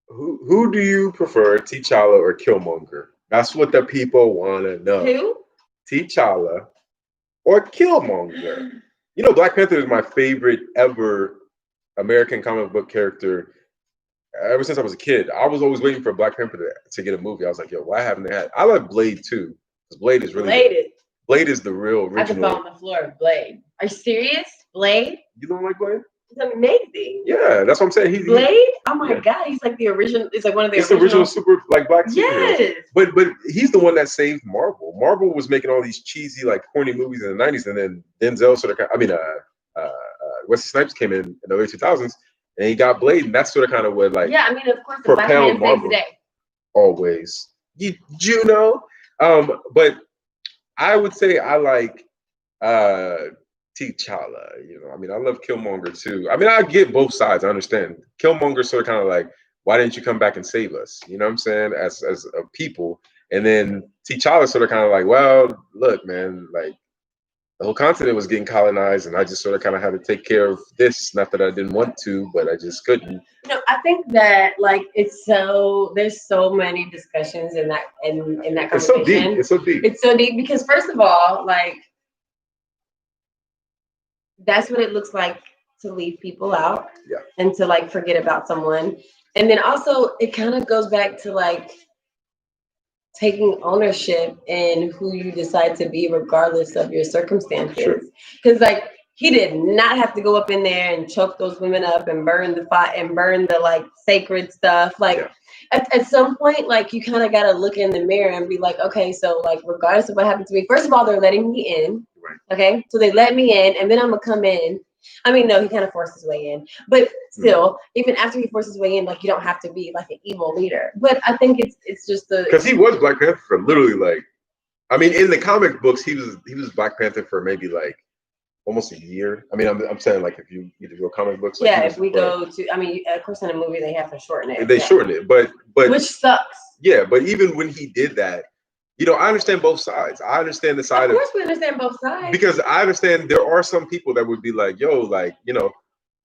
Who do you prefer, T'Challa or Killmonger? That's what the people want to know. Who? T'Challa or Killmonger? You know, Black Panther is my favorite ever American comic book character. Ever since I was a kid, I was always waiting for Black Panther to get a movie. I was like, yo, why haven't they had? I like Blade too, because Blade is really Blade is the real original. I could fall on the floor of Blade. Are you serious? Blade? You don't like Blade? It's amazing. Yeah, that's what I'm saying. Blade? Oh my God, he's like the original. It's like one of the original super like black superheroes. Yes. But he's the one that saved Marvel. Marvel was making all these cheesy like corny movies in the 90s, and then Denzel Wesley Snipes came in the early 2000s, and he got Blade, and that's sort of kind of what like I mean, of course, the Black Man saves the day. Always, you know. But I would say I like T'Challa, you know. I mean, I love Killmonger too. I mean, I get both sides. I understand. Killmonger sort of kind of like, why didn't you come back and save us? You know what I'm saying? As a people. And then T'Challa sort of kind of like, well, look, man, like the whole continent was getting colonized, and I just sort of kind of had to take care of this. Not that I didn't want to, but I just couldn't. No, I think that like there's so many discussions in that conversation. It's so deep. It's so deep. It's so deep because first of all, like that's what it looks like to leave people out and to like forget about someone. And then also it kind of goes back to like taking ownership in who you decide to be regardless of your circumstances. Because like he did not have to go up in there and choke those women up and burn the fire and burn the like sacred stuff. Like at some point, like you kind of got to look in the mirror and be like, okay, so like regardless of what happened to me, first of all, they're letting me in. Okay, so they let me in, and then I'm gonna come in. I mean, no, he kind of forced his way in, but still, even after he forced his way in, like you don't have to be like an evil leader. But I think it's just because he was Black Panther for literally like, I mean, in the comic books, he was Black Panther for maybe like almost a year. I mean, I'm saying like if you need to go comic books, like, if we go to, I mean, of course, in a movie they have to shorten it. They shorten it, but which sucks. Yeah, but even when he did that. You know, I understand both sides. I understand the side of course we understand both sides. Because I understand there are some people that would be like, yo, like, you know,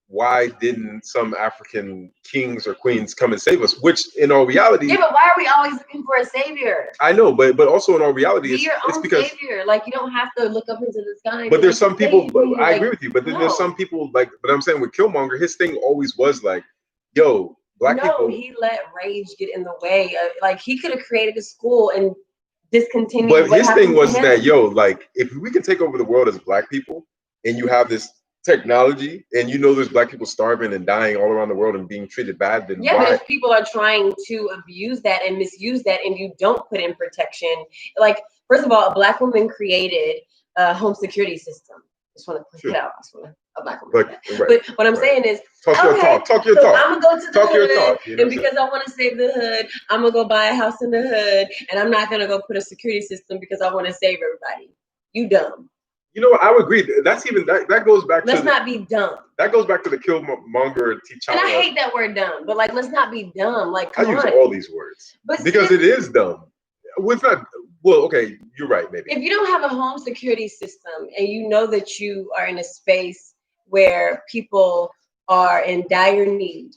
why didn't some African kings or queens come and save us? Which in all reality. Yeah, but why are we always looking for a savior? I know, but also in all reality, be your own savior. Like you don't have to look up into the sky. But there's some people, I agree with you, but then there's some people like, but I'm saying with Killmonger, his thing always was like, yo, black people. No, he let rage get in the way. Like he could have created a school and discontinue. But his thing was that, yo, like if we can take over the world as black people and you have this technology and you know there's black people starving and dying all around the world and being treated bad, then why? But if people are trying to abuse that and misuse that and you don't put in protection, like first of all, a black woman created a home security system. Just want to point it out. A black woman. But what I'm saying is, talk your talk. I'm gonna go to the hood, you know, and because I want to save the hood, I'm gonna go buy a house in the hood, and I'm not gonna go put a security system because I want to save everybody. You dumb. You know, I would agree. That's even that goes back. Let's not be dumb. That goes back to the Killmonger T'Challa. And I hate that word dumb, but like, let's not be dumb. Like, come on. I use all these words because it is dumb. Well, it's not. Well, okay, you're right. Maybe if you don't have a home security system and you know that you are in a space where people are in dire need,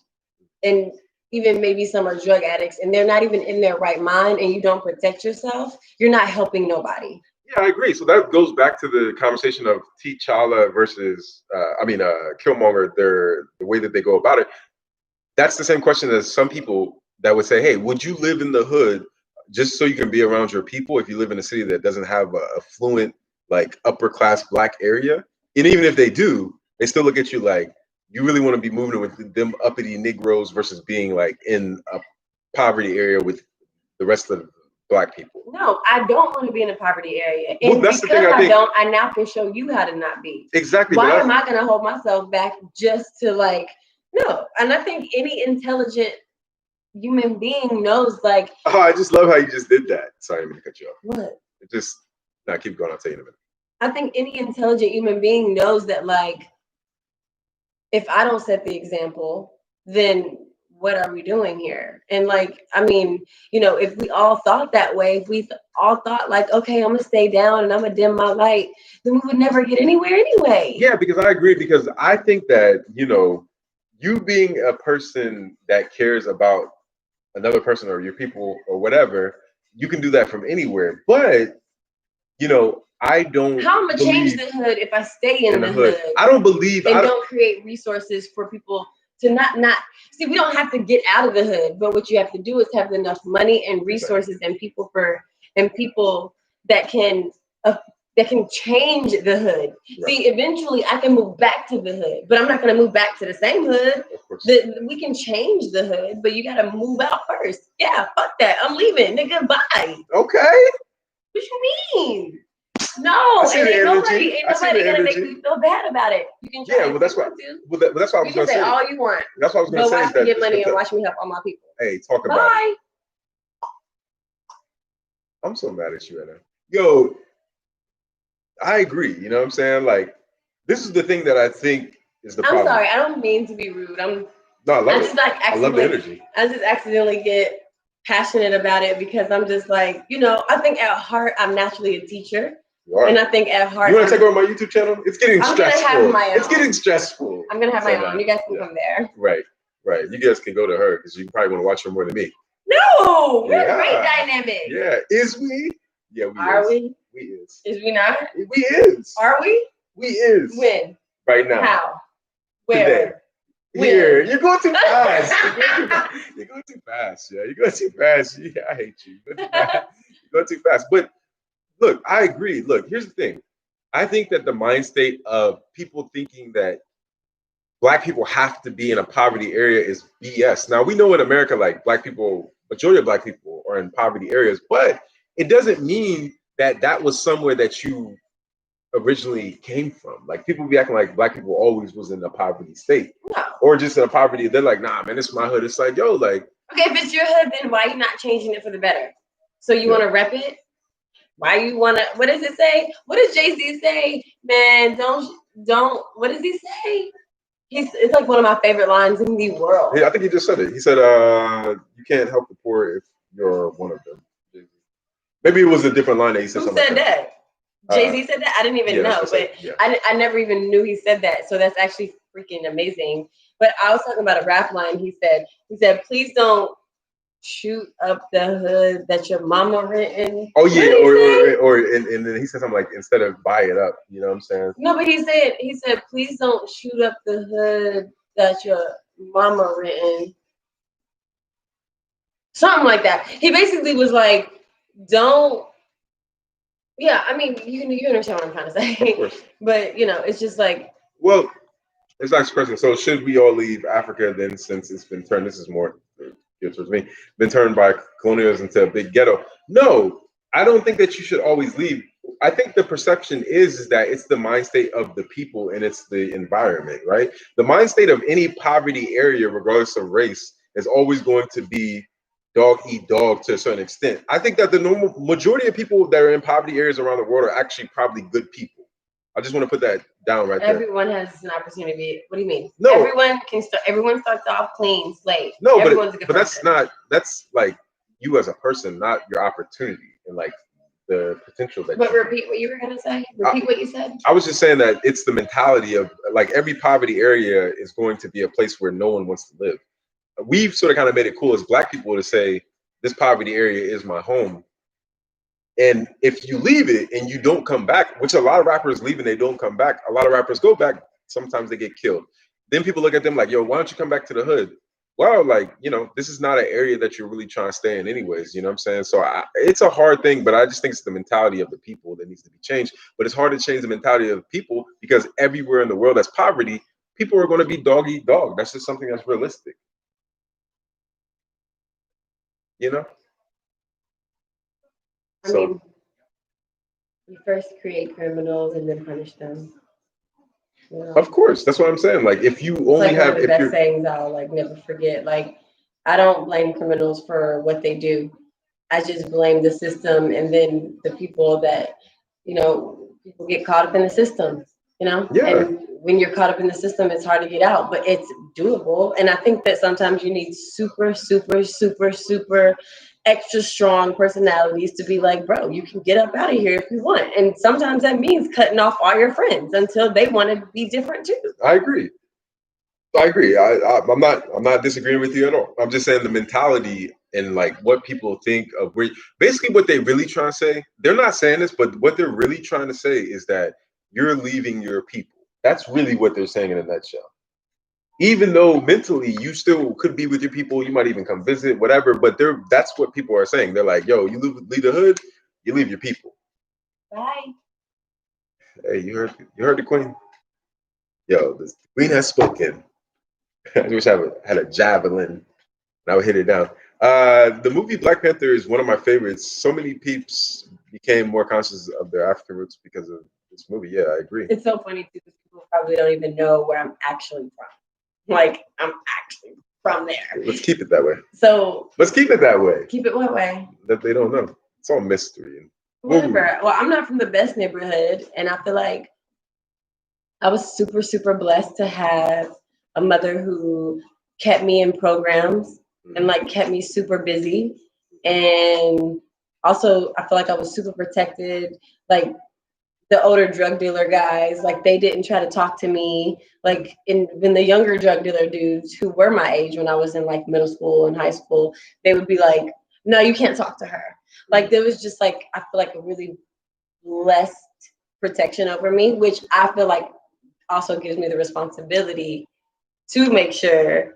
and even maybe some are drug addicts, and they're not even in their right mind, and you don't protect yourself, you're not helping nobody. Yeah, I agree. So that goes back to the conversation of T'Challa versus, Killmonger. The way that they go about it. that's the same question as some people that would say, hey, would you live in the hood just so you can be around your people if you live in a city that doesn't have a affluent, like upper class black area? And even if they do, they still look at you like you really want to be moving with them uppity Negroes versus being like in a poverty area with the rest of the black people. No, I don't want to be in a poverty area. Well, And that's the because thing I think. don't, I now can show you how to not be. Exactly. Why am I going to hold myself back just to like, no. And I think any intelligent human being knows like. Oh, I just love how you just did that. Sorry, I'm going to cut you off. What? It just, nah, keep going. I'll tell you in a minute. I think any intelligent human being knows that like, if I don't set the example, then what are we doing here? And like, I mean, you know, if we all thought that way, if we all thought like, okay, I'm gonna stay down and I'm gonna dim my light, then we would never get anywhere anyway. Yeah, because I agree, because I think that, you know, you being a person that cares about another person or your people or whatever, you can do that from anywhere. But, you know, I don't. How am I gonna change the hood if I stay in the hood? I don't believe. And don't create resources for people to not see. We don't have to get out of the hood, but what you have to do is have enough money and resources and people that can change the hood. Right. See, eventually I can move back to the hood, but I'm not going to move back to the same hood. We can change the hood, but you got to move out first. Yeah, fuck that. I'm leaving. Nigga, bye. Okay. What you mean? No, and ain't nobody gonna make me feel bad about it. You can try. Yeah, well, that's what. That's what I was gonna say. All you want. That's what I was gonna say. Watch me get money and watch me help all my people. Hey, talk about it. I'm so mad at you right now. Yo, I agree. You know what I'm saying? Like, this is the thing that I think is the problem. I'm sorry. I don't mean to be rude. I love it. I love the energy. I just accidentally get passionate about it because I'm just like, you know, I think at heart I'm naturally a teacher. And I think at heart, you want to take over my YouTube channel? It's getting stressful. Gonna have my own. It's getting stressful. I'm gonna have my own. You guys can come there. Right. You guys can go to her because you probably want to watch her more than me. No, we're a great dynamic. Yeah, is we? Yeah, we are. We is. Is we not? We is. Are we? We is. When? Right now. How? Where? Today. Here. You're going too fast. You're going too fast. Yeah, you're going too fast. Yeah, I hate you. You're going too fast. But look, I agree. Look, here's the thing. I think that the mind state of people thinking that Black people have to be in a poverty area is BS. Now, we know in America, like Black people, majority of Black people are in poverty areas, but it doesn't mean that that was somewhere that you originally came from. Like, people be acting like Black people always was in a poverty state. No. Or just in a poverty. They're like, nah, man, it's my hood. It's like, yo, like. Okay, if it's your hood, then why are you not changing it for the better? So you want to rep it? Why you want to, what does it say? What does Jay-Z say? Man, don't, what does he say? It's like one of my favorite lines in the world. Yeah, I think he just said it. He said, you can't help the poor if you're one of them. Maybe it was a different line that he said. Who said that? Jay-Z said that? I didn't even know, but I never even knew he said that. So that's actually freaking amazing. But I was talking about a rap line. He said, please don't shoot up the hood that your mama written. Oh yeah, and then he said something like, instead of buy it up, you know what I'm saying? No, but he said, please don't shoot up the hood that your mama written. Something like that. He basically was like, don't. Yeah, I mean, you understand what I'm trying to say. Of course. But you know, it's just like. Well, it's next question. So should we all leave Africa then, since it's been turned? This is more towards me, been turned by colonialism into a big ghetto. No, I don't think that you should always leave. I think the perception is that it's the mind state of the people and it's the environment, right? The mind state of any poverty area, regardless of race, is always going to be dog eat dog to a certain extent. I think that the normal majority of people that are in poverty areas around the world are actually probably good people. I just want to put that down right there. Everyone has an opportunity. What do you mean? No. Everyone starts off clean slate. No, but that's like you as a person, not your opportunity and like the potential that. But repeat what you were gonna say. Repeat what you said. I was just saying that it's the mentality of like every poverty area is going to be a place where no one wants to live. We've sort of kind of made it cool as Black people to say this poverty area is my home. And if you leave it and you don't come back, which a lot of rappers leave and they don't come back, a lot of rappers go back, sometimes they get killed. Then people look at them like, yo, why don't you come back to the hood? well, like, this is not an area that you're really trying to stay in anyways, you know what I'm saying? So it's a hard thing, but I just think it's the mentality of the people that needs to be changed. But it's hard to change the mentality of the people because everywhere in the world that's poverty, people are going to be dog eat dog. That's just something that's realistic, you know? I So, mean, you first create criminals and then punish them. You know? of course, that's what I'm saying. Like, if you It's only like one have, of the if best you're, sayings I'll like never forget. Like, I don't blame criminals for what they do. I just blame the system and then the people that, people get caught up in the system, yeah, and when you're caught up in the system, it's hard to get out, but it's doable. And I think that sometimes you need super, super, super, super extra strong personalities to be like, bro, you can get up out of here if you want. And sometimes that means cutting off all your friends until they want to be different too. I agree. I agree. I'm not disagreeing with you at all. I'm just saying the mentality and like what people think of where basically what they really trying to say. They're not saying this, but what they're really trying to say is that you're leaving your people. That's really what they're saying in a nutshell. Even though mentally you still could be with your people, you might even come visit, whatever. But that's what people are saying. They're like, yo, you leave the hood, you leave your people. Bye. Hey, you heard the queen? Yo, the queen has spoken. I wish I had a javelin and I would hit it down. The movie Black Panther is one of my favorites. So many peeps became more conscious of their African roots because of this movie. Yeah, I agree. It's so funny too because people probably don't even know where I'm actually from. Like, I'm actually from there. Let's keep it that way. So Let's keep it that way. keep it what way? That they don't know. It's all mystery. Whatever. Well, I'm not from the best neighborhood, and I feel like I was super, super blessed to have a mother who kept me in programs and like kept me super busy. And also, I feel like I was super protected. Like, the older drug dealer guys, like they didn't try to talk to me. Like when the younger drug dealer dudes who were my age when I was in like middle school and high school, they would be like, no, you can't talk to her. Like there was just like, I feel like a really blessed protection over me, which I feel like also gives me the responsibility to make sure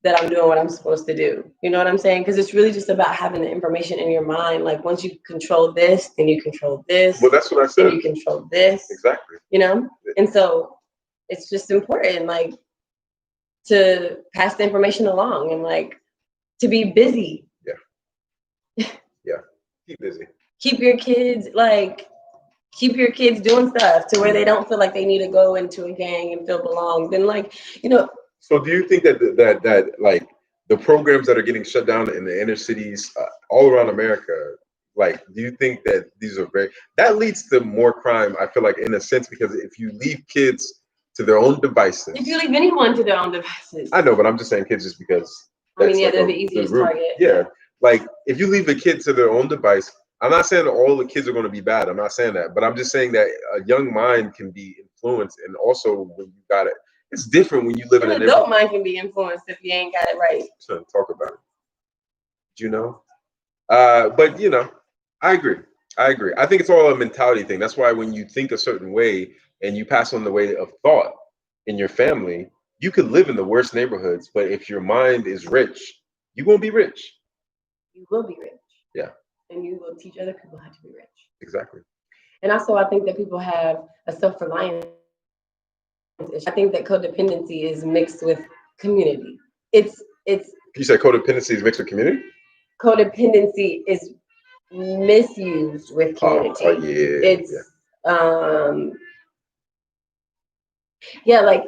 that I'm doing what I'm supposed to do. You know what I'm saying? Because it's really just about having the information in your mind. Like once you control this, then you control this. Well, that's what I said. Then you control this. Exactly. And so it's just important, like, to pass the information along and like to be busy. Yeah. Yeah. Keep busy. Keep your kids doing stuff to where they don't feel like they need to go into a gang and feel belonged. And like, So do you think that like the programs that are getting shut down in the inner cities all around America, like, do you think that these are that leads to more crime? I feel like in a sense because if you leave kids to their own devices, if you leave anyone to their own devices, I know, but I'm just saying kids just because. I mean, yeah, they're the easiest target. Yeah, like if you leave a kid to their own device, I'm not saying that all the kids are going to be bad. I'm not saying that, but I'm just saying that a young mind can be influenced, and also when you got it, it's different when you live in an adult mind can be influenced if you ain't got it right. So talk about it. But I agree. I think it's all a mentality thing. That's why when you think a certain way and you pass on the way of thought in your family, you could live in the worst neighborhoods, but if your mind is rich, you won't be rich. You will be rich. Yeah. And you will teach other people how to be rich. Exactly. And also, I think that people have a self-reliance issue. I think that codependency is mixed with community. It's. You said codependency is mixed with community? Codependency is misused with community. Oh yeah. It's yeah, like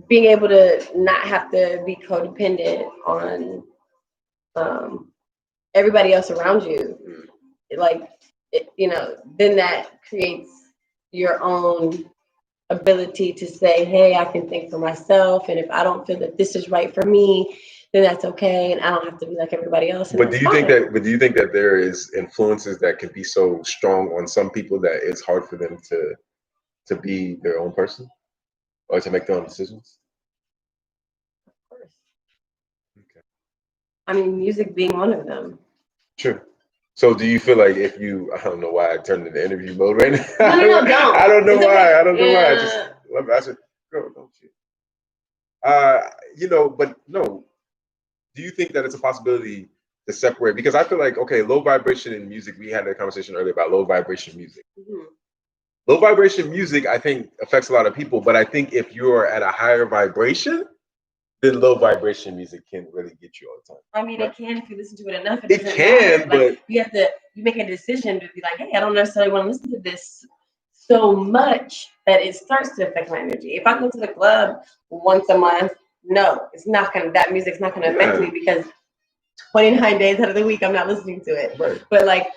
being able to not have to be codependent on everybody else around you. Like, then that creates your own ability to say, hey, I can think for myself. And if I don't feel that this is right for me, then that's okay. And I don't have to be like everybody else. But do you think that there is influences that can be so strong on some people that it's hard for them to be their own person or to make their own decisions? Of course. Okay. I mean, music being one of them. True. So do you feel like if you, I don't know why I turned into interview mode right now. No, don't. I don't know why. I don't know why. I just love it. I said, girl, don't you? But no. do you think that it's a possibility to separate? Because I feel like, okay, low vibration in music, we had a conversation earlier about low vibration music. Mm-hmm. Low vibration music, I think, affects a lot of people, but I think if you're at a higher vibration, then low vibration music can really get you all the time. I mean, right? it can if you listen to it enough. It can, but you have to make a decision to be like, hey, I don't necessarily want to listen to this so much that it starts to affect my energy. If I go to the club once a month, no, it's not gonna. That music's not gonna affect me because 29 days out of the week I'm not listening to it. Right. But like,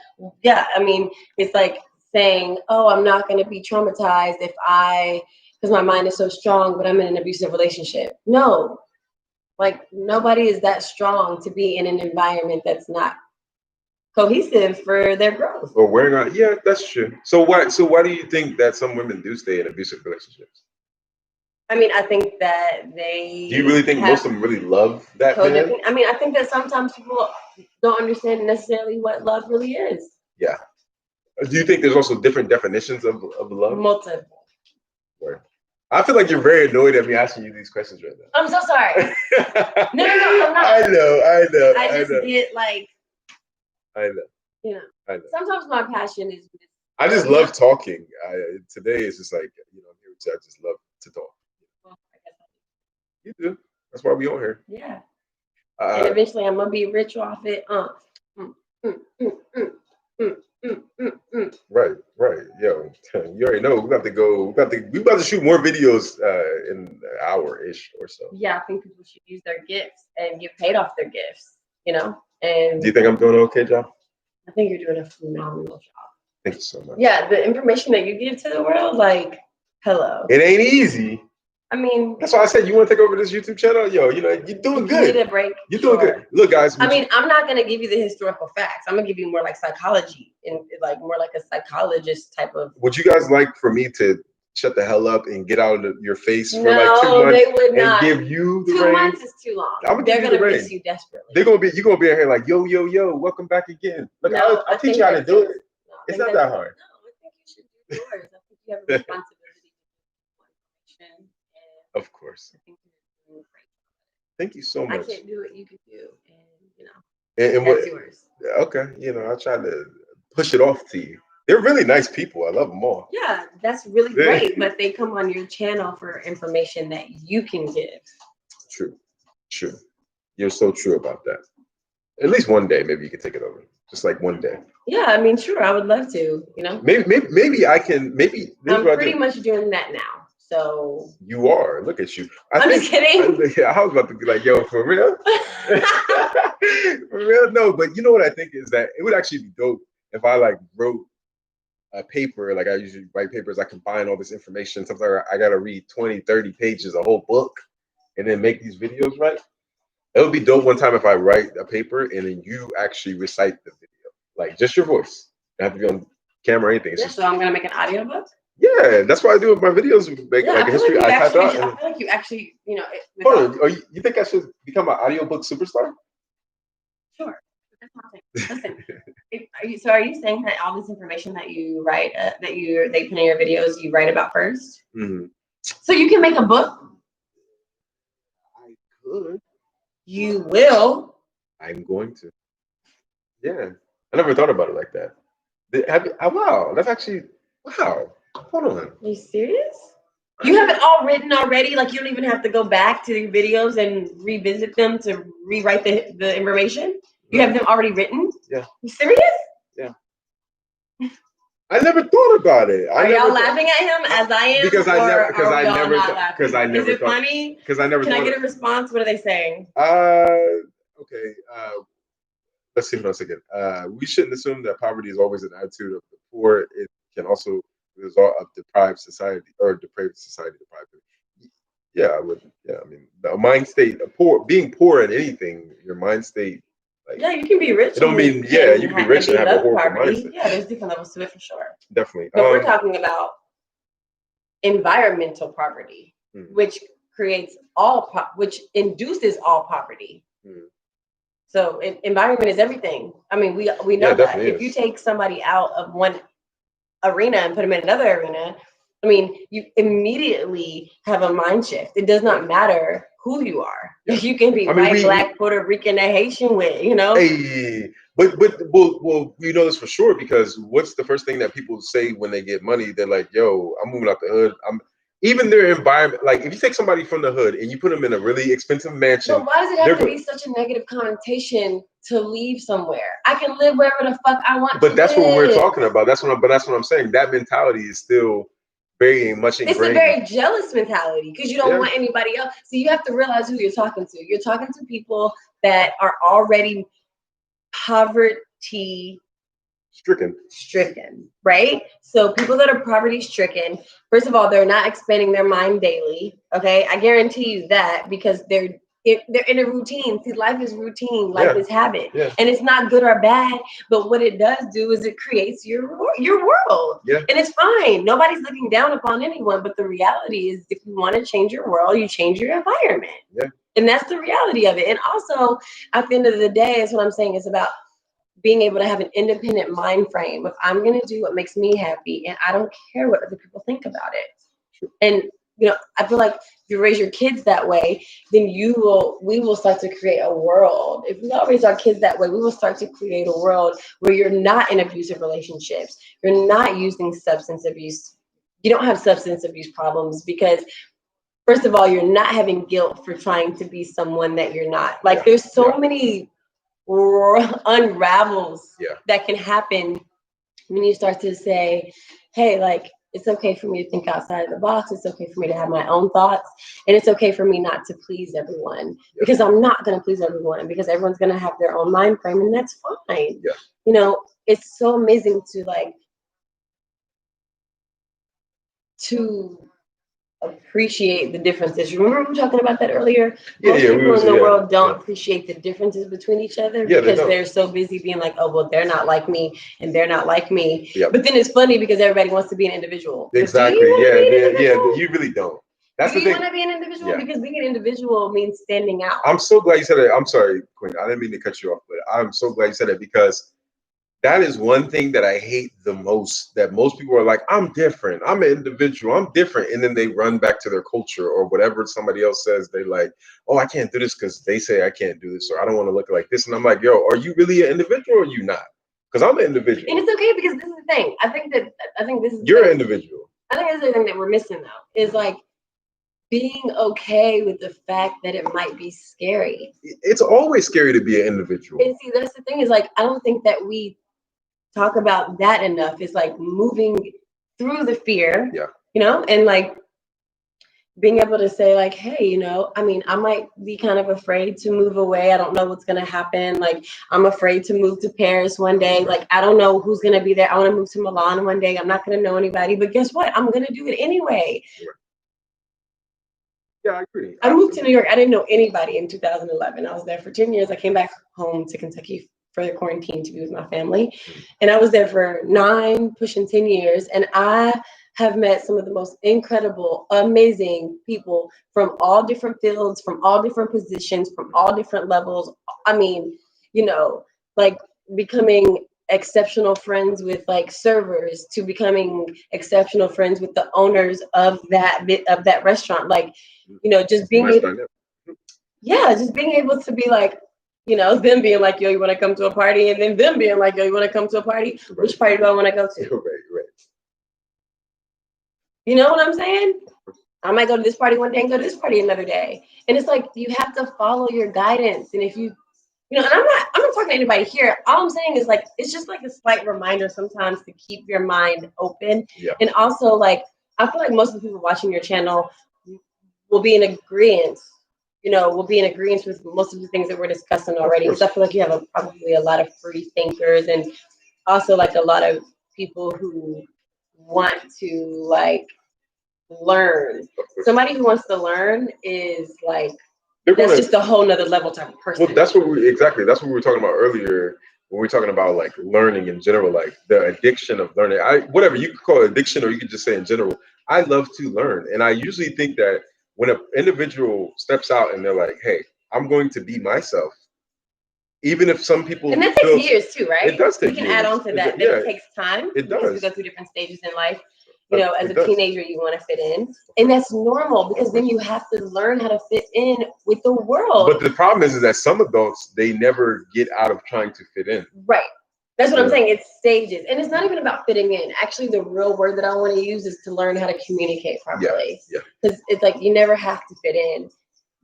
yeah, I mean, it's like saying, oh, I'm not gonna be traumatized because my mind is so strong, but I'm in an abusive relationship. No. Like nobody is that strong to be in an environment that's not cohesive for their growth. Or wearing out, yeah, that's true. So why do you think that some women do stay in abusive relationships? I mean, I think that they. Do you really think most of them really love that man? I mean, I think that sometimes people don't understand necessarily what love really is. Yeah. Do you think there's also different definitions of love? Multiple. Right. I feel like you're very annoyed at me asking you these questions right now. I'm so sorry. No, I'm not. I know. I just get like. I know. You know. I know. Sometimes my passion is. I just love talking. Today is just like, I'm here with you. I just love to talk. Well, I guess you do. That's why we on here. Yeah. And eventually I'm gonna be rich off it. Right. Yo, you already know we about to shoot more videos in an hour-ish or so. Yeah, I think people should use their gifts and get paid off their gifts, And do you think I'm doing an okay job? I think you're doing a phenomenal job. Thank you so much. Yeah, the information that you give to the world, like, hello. It ain't easy. I mean, that's why I said you want to take over this YouTube channel, yo. You're doing good. Need a break. You're doing good. Look, guys. I mean, I'm not gonna give you the historical facts. I'm gonna give you more like psychology and like more like a psychologist type of. Would you guys like for me to shut the hell up and get out of your face for like 2 months? No, they would not. And give you the 2 months is too long. They're gonna miss you desperately. You're gonna be in here like yo, welcome back again. Look, I'll teach you how to do it. It's not that hard. No, I think you should do yours. I think you have a responsibility. Of course. Thank you so much. I can't do what you can do, and and that's yours. Okay, I try to push it off to you. They're really nice people. I love them all. Yeah, that's really great. But they come on your channel for information that you can give. True. You're so true about that. At least one day, maybe you can take it over. Just like one day. Yeah, I mean, sure, I would love to. Maybe I can. Maybe I'm pretty much doing that now. So you are. Look at you. I'm just kidding. I was about to be like, yo, for real? For real? No, but you know what I think is that it would actually be dope if I like wrote a paper. Like I usually write papers. I combine all this information. Sometimes I got to read 20, 30 pages, a whole book, and then make these videos, right? It would be dope one time if I write a paper and then you actually recite the video. Like just your voice. You don't have to be on camera or anything. So I'm going to make an audiobook? Yeah, that's what I do with my videos. Like a history. I feel like you actually, Hold on, you think I should become an audiobook superstar? Sure. That's not thing. Listen, are you saying that all this information that you write, they put in your videos, you write about first? Mm-hmm. So you can make a book? I could. You will. I'm going to. Yeah, I never thought about it like that. Wow, that's actually wow. Hold on. Are you serious? You have it all written already? Like you don't even have to go back to your videos and revisit them to rewrite the information? You have them already written? Yeah. You serious? Yeah. I never thought about it. Are y'all laughing at him as I am? Because I never Is it funny? Because I never. Can I get a response? What are they saying? Okay. Let's see what else again. We shouldn't assume that poverty is always an attitude of the poor. It can also result of deprived society or depraved society. Yeah, I would. Yeah, I mean, the mind state of being poor in anything, your mind state. Like, yeah, you can be rich. It don't mean you can be rich and have a horrible mindset. Yeah, there's different levels to it for sure. Definitely. But we're talking about environmental poverty, which creates which induces all poverty. So environment is everything. I mean, we know that if you take somebody out of one arena and put them in another arena, I mean, you immediately have a mind shift. It does not matter who you are. Yeah. You can be white, black, Puerto Rican, and Haitian with, you know. Hey, but well, you know this for sure because what's the first thing that people say when they get money? They're like, "Yo, I'm moving out the hood." Even their environment. Like, if you take somebody from the hood and you put them in a really expensive mansion, but why does it have to be such a negative connotation to leave somewhere? I can live wherever the fuck I want. But that's what we're talking about. That's what I'm saying. That mentality is still very much ingrained. It's a very jealous mentality because you don't want anybody else. So you have to realize who you're talking to. You're talking to people that are already poverty stricken, right? So people that are poverty stricken, first of all, they're not expanding their mind daily. Okay, I guarantee you that because they're in a routine. See, life is routine, life is habit, and it's not good or bad. But what it does do is it creates your world, and it's fine. Nobody's looking down upon anyone. But the reality is, if you want to change your world, you change your environment, and that's the reality of it. And also, at the end of the day, is what I'm saying is about being able to have an independent mind frame of I'm going to do what makes me happy and I don't care what other people think about it. And, you know, I feel like if you raise your kids that way, then we will start to create a world. If we all raise our kids that way, we will start to create a world where you're not in abusive relationships. You're not using substance abuse. You don't have substance abuse problems because first of all, you're not having guilt for trying to be someone that you're not. Like there's so many unravels that can happen when you start to say, hey, like it's okay for me to think outside of the box, it's okay for me to have my own thoughts, and it's okay for me not to please everyone because I'm not going to please everyone because everyone's going to have their own mind frame, and that's fine. You know, it's so amazing to appreciate the differences. Remember we were talking about that earlier? Most people in the world don't appreciate the differences between each other because they're so busy being like, oh, well, they're not like me and they're not like me. But then it's funny because everybody wants to be an individual. Exactly. You really don't. That's the thing. You want to be an individual because being an individual means standing out. I'm so glad you said that. I'm sorry, Quinn. I didn't mean to cut you off, but I'm so glad you said it because that is one thing that I hate the most, that most people are like, I'm different. I'm an individual. I'm different. And then they run back to their culture or whatever somebody else says. They like, oh, I can't do this because they say I can't do this or I don't want to look like this. And I'm like, yo, are you really an individual or are you not? Because I'm an individual. And it's okay because this is the thing. I think this is you're an individual. I think that's the thing that we're missing though, is like being okay with the fact that it might be scary. It's always scary to be an individual. And see, that's the thing is like, I don't think that we talk about that enough. It's like moving through the fear, you know, and like being able to say like, hey, you know, I mean, I might be kind of afraid to move away. I don't know what's going to happen. Like, I'm afraid to move to Paris one day. Like, I don't know who's going to be there. I want to move to Milan one day. I'm not going to know anybody, but guess what? I'm going to do it anyway. Yeah, I agree. I moved to New York. I didn't know anybody in 2011. I was there for 10 years. I came back home to Kentucky for the quarantine to be with my family. And I was there for 9, pushing 10 years. And I have met some of the most incredible, amazing people from all different fields, from all different positions, from all different levels. I mean, you know, like becoming exceptional friends with like servers to becoming exceptional friends with the owners of that restaurant. Like, you know, just being just being able to be like, you know, them being like, yo, you want to come to a party? And then them being like, yo, you want to come to a party? Which party do I want to go to? Right. You know what I'm saying? I might go to this party one day and go to this party another day. And it's like, you have to follow your guidance. And if you know, and I'm not talking to anybody here. All I'm saying is like, it's just like a slight reminder sometimes to keep your mind open. And also like, I feel like most of the people watching your channel will be in agreement. You know, will be in agreement with most of the things that we're discussing already. Because I feel like you have probably a lot of free thinkers and also like a lot of people who want to like learn. Somebody who wants to learn is like, that's just a whole nother level type of person. Well, that's what we were talking about earlier when we were talking about like learning in general, like the addiction of learning. Whatever you could call it addiction, or you could just say in general, I love to learn. And I usually think that when an individual steps out and they're like, hey, I'm going to be myself, even if some people, and that takes years too, right? It does take years. We can add on to that. It takes time. It does. We go through different stages in life. you know, as a teenager, you want to fit in. And that's normal because then you have to learn how to fit in with the world. But the problem is that some adults, they never get out of trying to fit in. Right. That's what I'm saying. It's stages. And it's not even about fitting in. Actually, the real word that I want to use is to learn how to communicate properly. Yeah. Because it's like you never have to fit in,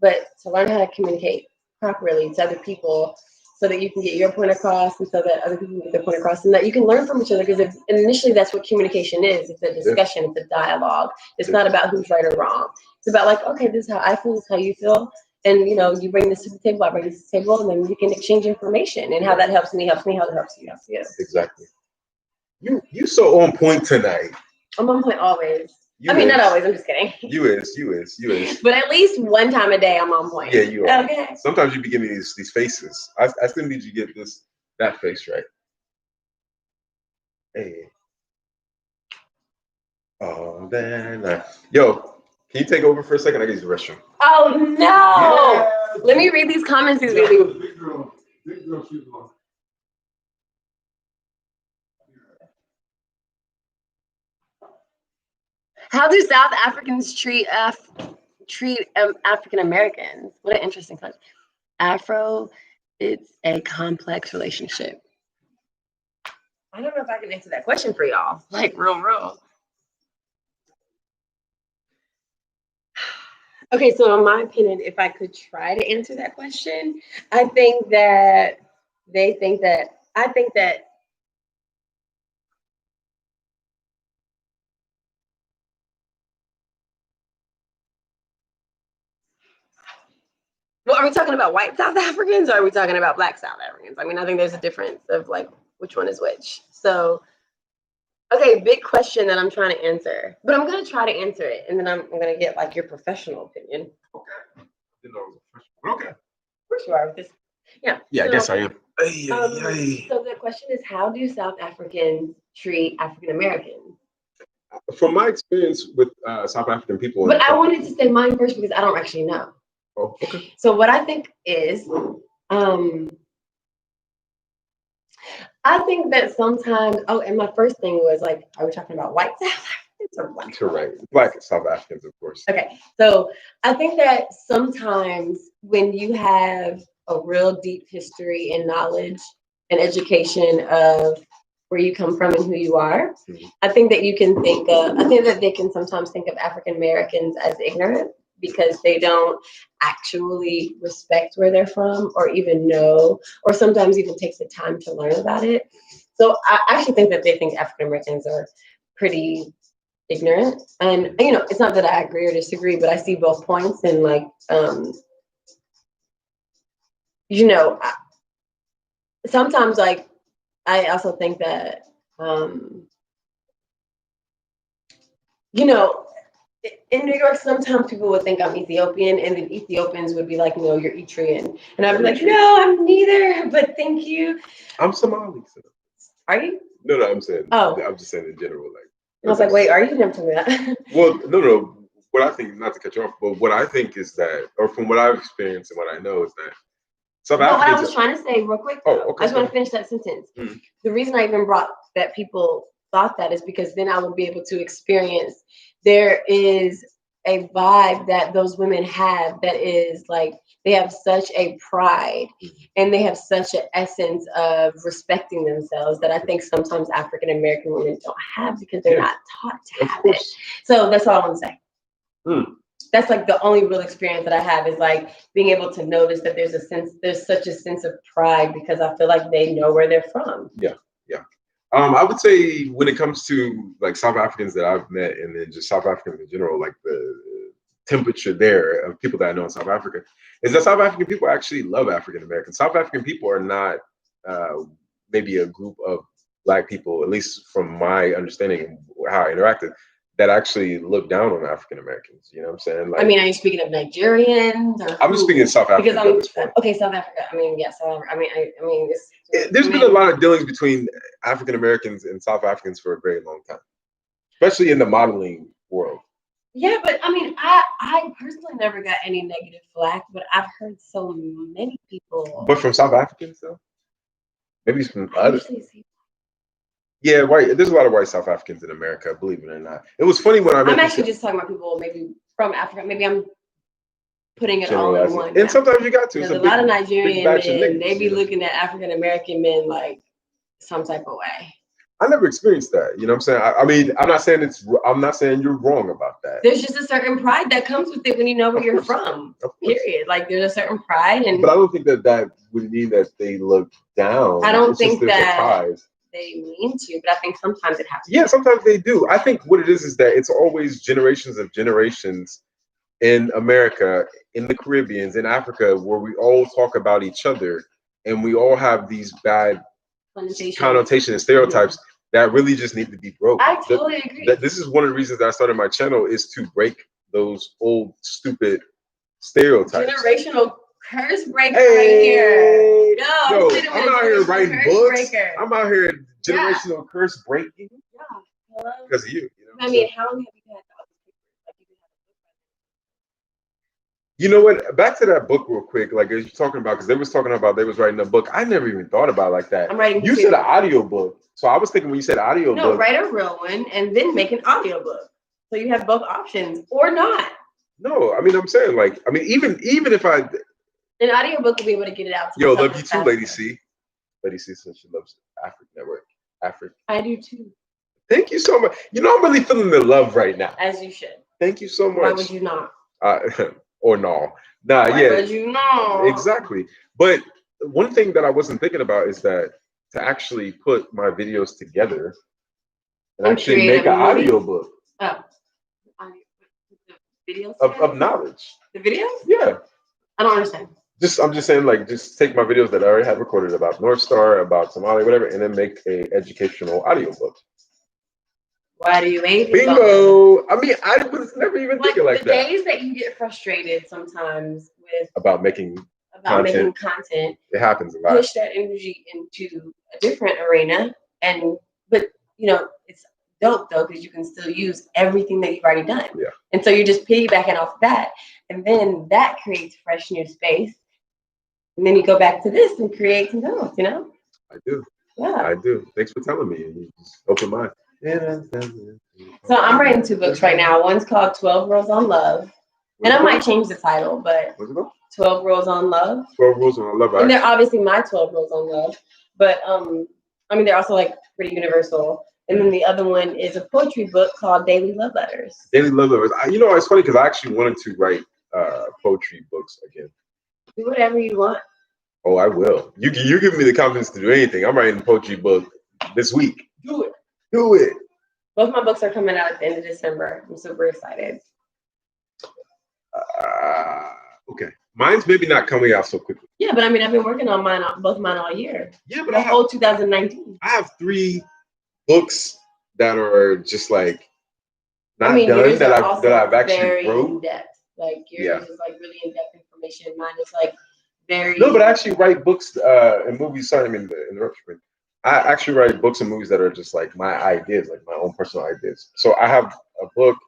but to learn how to communicate properly to other people so that you can get your point across and so that other people can get their point across and that you can learn from each other. Because initially that's what communication is. It's a discussion. It's a dialogue. It's not about who's right or wrong. It's about like, okay, this is how I feel. This is how you feel. And, you know, you bring this to the table, I bring this to the table, and then we can exchange information. And how that helps me, how it helps you, helps you. Exactly. You so on point tonight. I'm on point always. Not always. I'm just kidding. You is. But at least one time a day, I'm on point. Yeah, you are. Okay. Sometimes you be giving these faces. I still need you to get that face right. Hey. Oh, then. Yo, can you take over for a second? I can use the restroom. Oh no! Yeah. Let me read these comments. Big girl, she's long. How do South Africans treat African Americans? What an interesting question. Afro, it's a complex relationship. I don't know if I can answer that question for y'all. Like real. Okay, so in my opinion, if I could try to answer that question, I think that they think that I think that well, are we talking about white South Africans or are we talking about black South Africans? I mean, I think there's a difference of like which one is which. So okay, big question that I'm trying to answer, but I'm gonna try to answer it, and then I'm gonna get like your professional opinion. Okay. Didn't know it was a professional. Okay. Of course you are with this. Yeah. Yeah, so, I guess I am. So the question is, how do South Africans treat African Americans? From my experience with South African people, but I wanted to say mine first because I don't actually know. Oh, okay. So what I think is, I think that sometimes. Oh, and my first thing was like, are we talking about white South Africans or black? Correct. Black South Africans, of course. Okay, so I think that sometimes when you have a real deep history and knowledge and education of where you come from and who you are, I think that you can think of. I think that they can sometimes think of African Americans as ignorant because they don't actually respect where they're from or even know, or sometimes even take the time to learn about it. So I actually think that they think African Americans are pretty ignorant. And, you know, it's not that I agree or disagree, but I see both points. And like, you know, sometimes like, I also think that, you know, in New York, sometimes people would think I'm Ethiopian, and then Ethiopians would be like, "No, you're Eritrean," and I'd be like, "No, I'm neither, but thank you." I'm Somali. So. Are you? No, I'm saying. Oh, I'm just saying in general. Like, I was like, "Wait, are you?" Never told me that. Well, no. What I think, not to cut you off, but what I think is that, or from what I've experienced and what I know is that South Africans. What I was trying to say, real quick. Oh, okay. I just want to finish that sentence. Mm-hmm. The reason I even brought that people thought that is because then I would be able to experience. There is a vibe that those women have that is like they have such a pride and they have such an essence of respecting themselves that I think sometimes African American women don't have because they're not taught to have it. So that's all I want to say. That's like the only real experience that I have is like being able to notice that there's such a sense of pride because I feel like they know where they're from. Yeah. I would say when it comes to like South Africans that I've met and then just South Africans in general, like the temperature there of people that I know in South Africa is that South African people actually love African Americans. South African people are not maybe a group of Black people, at least from my understanding and how I interacted, that actually look down on African Americans. You know what I'm saying? Like, I mean, are you speaking of Nigerians? Or I'm just speaking of South Africa. Okay, South Africa. I mean, yes. I mean, there's been a lot of dealings between African Americans and South Africans for a very long time, especially in the modeling world. Yeah, but I mean, I personally never got any negative flack, but I've heard so many people. But from South Africans, though, maybe from others. Yeah, white. There's a lot of white South Africans in America, believe it or not. It was funny when I met I'm this actually just talking about people maybe from Africa. Maybe I'm putting it all in generalizing. one. And Now. sometimes you got to. It's There's a a lot of big Nigerian batch of men. niggas, They be you know? looking at African American men like some type of way. I never experienced that. You know what I'm saying? I mean, I'm not saying I'm not saying you're wrong about that. There's just a certain pride that comes with it when you know where you're from. Period. Like there's a certain pride, and but I don't think that would mean that they look down. I don't it's think just that pride. they mean to, but I think sometimes it happens. Yeah, sometimes they do. I think what it is that it's always generations of generations in America, in the Caribbeans, in Africa, where we all talk about each other and we all have these bad connotations and stereotypes that really just need to be broken. I totally agree. This is one of the reasons that I started my channel is to break those old stupid stereotypes. Generational curse breaker right here. Yo, I'm out here writing books. Breaker. I'm out here generational curse breaking. Yeah. Because of you. You know? I mean, how long have you had You know what? Back to that book real quick. Like as you're talking about, because they was talking about they was writing a book. I never even thought about it like that. I'm writing. You said an audio book, so I was thinking when you said audio book. No, write a real one and then make an audio book. So you have both options or not. No, I mean I'm saying like even if I an audio book will be able to get it out. Yo, love you too, Lady C. Lady C says she loves African Network. Africa. I do too. Thank you so much. You know I'm really feeling the love right now. As you should. Thank you so much. Why would you not? Or no. Nah, Why yeah. would you know? Exactly. But one thing that I wasn't thinking about is that to actually put my videos together and actually make an audio book. Oh. Videos of knowledge. The videos? Yeah. I don't understand. I'm just saying, like, just take my videos that I already had recorded about North Star, about Somalia, whatever, and then make a educational audio book. Why do you hate Bingo! I mean, I was never even thinking like that. The days that you get frustrated sometimes with about making content, it happens a lot. Push that energy into a different arena, but it's dope though because you can still use everything that you've already done. Yeah. And so you're just piggybacking off that, and then that creates fresh new space. And then you go back to this and create something else. I do. Yeah. I do. Thanks for telling me. You just open mind. So I'm writing 2 books right now. One's called 12 Rules on Love. And I might change the title, but what's it called? 12 Rules on Love. 12 Rules on Love. And they're obviously my 12 Rules on Love. But they're also like pretty universal. And then the other one is a poetry book called Daily Love Letters. Daily Love Letters. It's funny because I actually wanted to write poetry books again. Do whatever you want. Oh, I will. You give me the confidence to do anything. I'm writing a poetry book this week. Do it. Do it. Both my books are coming out at the end of December. I'm super excited. Okay. Mine's maybe not coming out so quickly. Yeah, but I've been working on both mine all year. Yeah, but the whole 2019. I have 3 books that are just like not done that I've actually wrote. In depth. Like yours is like really in depth information. Mine is like very. No, but I actually write books and movies. Sorry, I mean the interruption. I actually write books and movies that are just like my ideas, like my own personal ideas. So I have a book,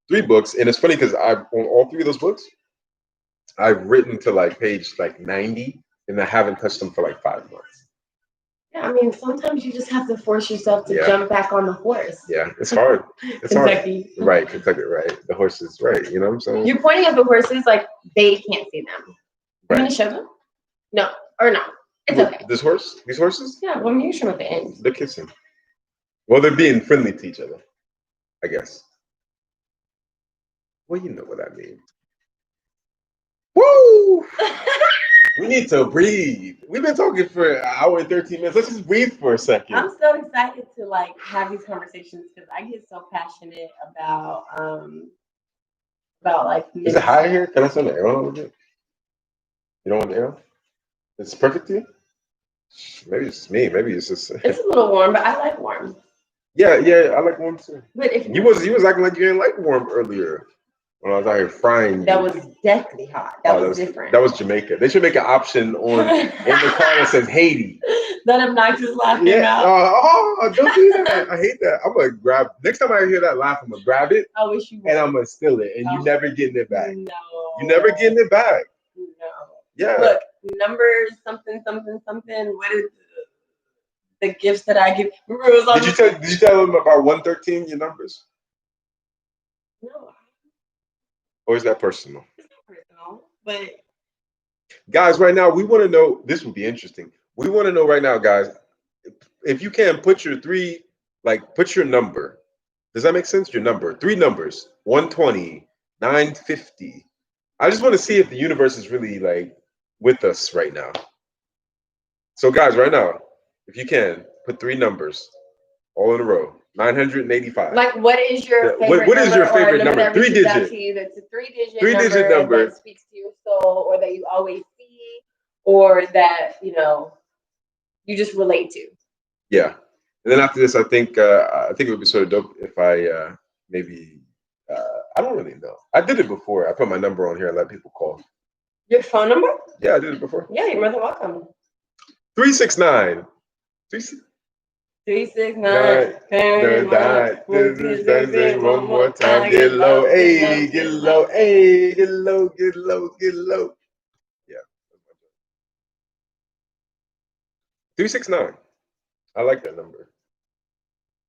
3 books, and it's funny because on all 3 of those books, I've written to like page like 90, and I haven't touched them for like 5 months. Yeah, sometimes you just have to force yourself to jump back on the horse. Yeah, it's hard. It's Kentucky. Hard. Right, Kentucky, right. The horses, right. You know what I'm saying? You're pointing at the horses like they can't see them. Right. You going to show them? No, or no. It's okay. These horses? Yeah, well, you show them at the end. They're kissing. Well, they're being friendly to each other, I guess. Well, you know what I mean. Woo! We need to breathe. We've been talking for an hour and 13 minutes. Let's just breathe for a second. I'm so excited to like have these conversations because I get so passionate about like. Is it high here? Can I turn the air on a little bit? You don't want the air on? It's perfect to you? Maybe it's me. Maybe it's just. It's a little warm, but I like warm. Yeah, I like warm too. But if you was acting like you didn't like warm earlier. When I was out here frying. That was deathly hot. That was different. That was Jamaica. They should make an option in the car that says Haiti. That obnoxious laugh came out. Don't do that. I hate that. I'm gonna grab next time I hear that laugh, I'm gonna grab it. I wish you would. And I'm gonna steal it. And you never getting it back. No. You never getting it back. No. Yeah. Look, numbers something. What is the gifts that I give. Remember, it was on Did you tell them about 113, your numbers? No, Or is that personal? it's not personal, but Guys, right now we want to know. This would be interesting. We want to know right now, guys, if you can put your put your number. Does that make sense? Your number, 3 numbers, 120, 950. I just want to see if the universe is really like with us right now. So, guys, right now, if you can put 3 numbers all in a row, 985. like, what is your favorite what is your number, or a favorite number number? that reaches out 3-digit. to you that's a three-digit 3-digit number. that speaks to your soul, or that you always see, or that you just relate to? Yeah. And then after this, I think it would be sort of dope if I maybe I don't really know. I did it before. I put my number on here and let people call. Your phone number? Yeah, I did it before. Yeah, you're more than welcome. 369. 369. One more time. Get low. Hey, get low. Hey, get low. Get low. Get low. Yeah. 369. I like that number.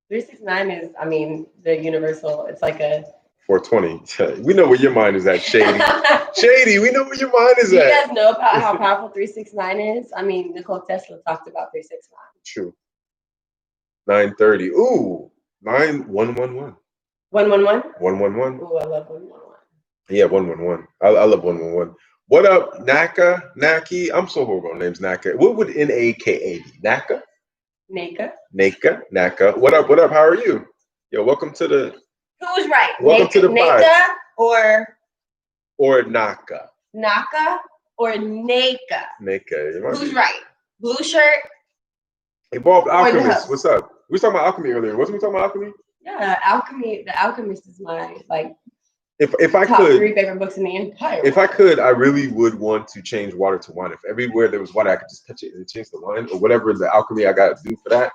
369 is, I mean, the universal. It's like a 420. We know where your mind is at, Shady. Shady, we know where your mind is Do you at. guys know about how powerful 369 is? I mean, Nicole Tesla talked about 369. True. 930. Ooh, 9111. 111? 111. Ooh, I love 111. Yeah, 111. I love 111. What up, Naka? Naki? I'm so horrible on names, Naka. What would NAKA be? Naka? Naka? Naka? Naka. What up? What up? How are you? Yo, welcome to the. Who's right? Welcome to the pod. Naka or Naka? Naka or Naka? Naka. Who's right? Blue shirt? Evolved Alchemist. What's up? We were talking about alchemy earlier. Wasn't we talking about alchemy? Yeah, alchemy. The Alchemist is my If I top could, 3 favorite books in the entire if world. I could, I really would want to change water to wine. If everywhere there was water, I could just touch it and change the wine or whatever the alchemy I got to do for that.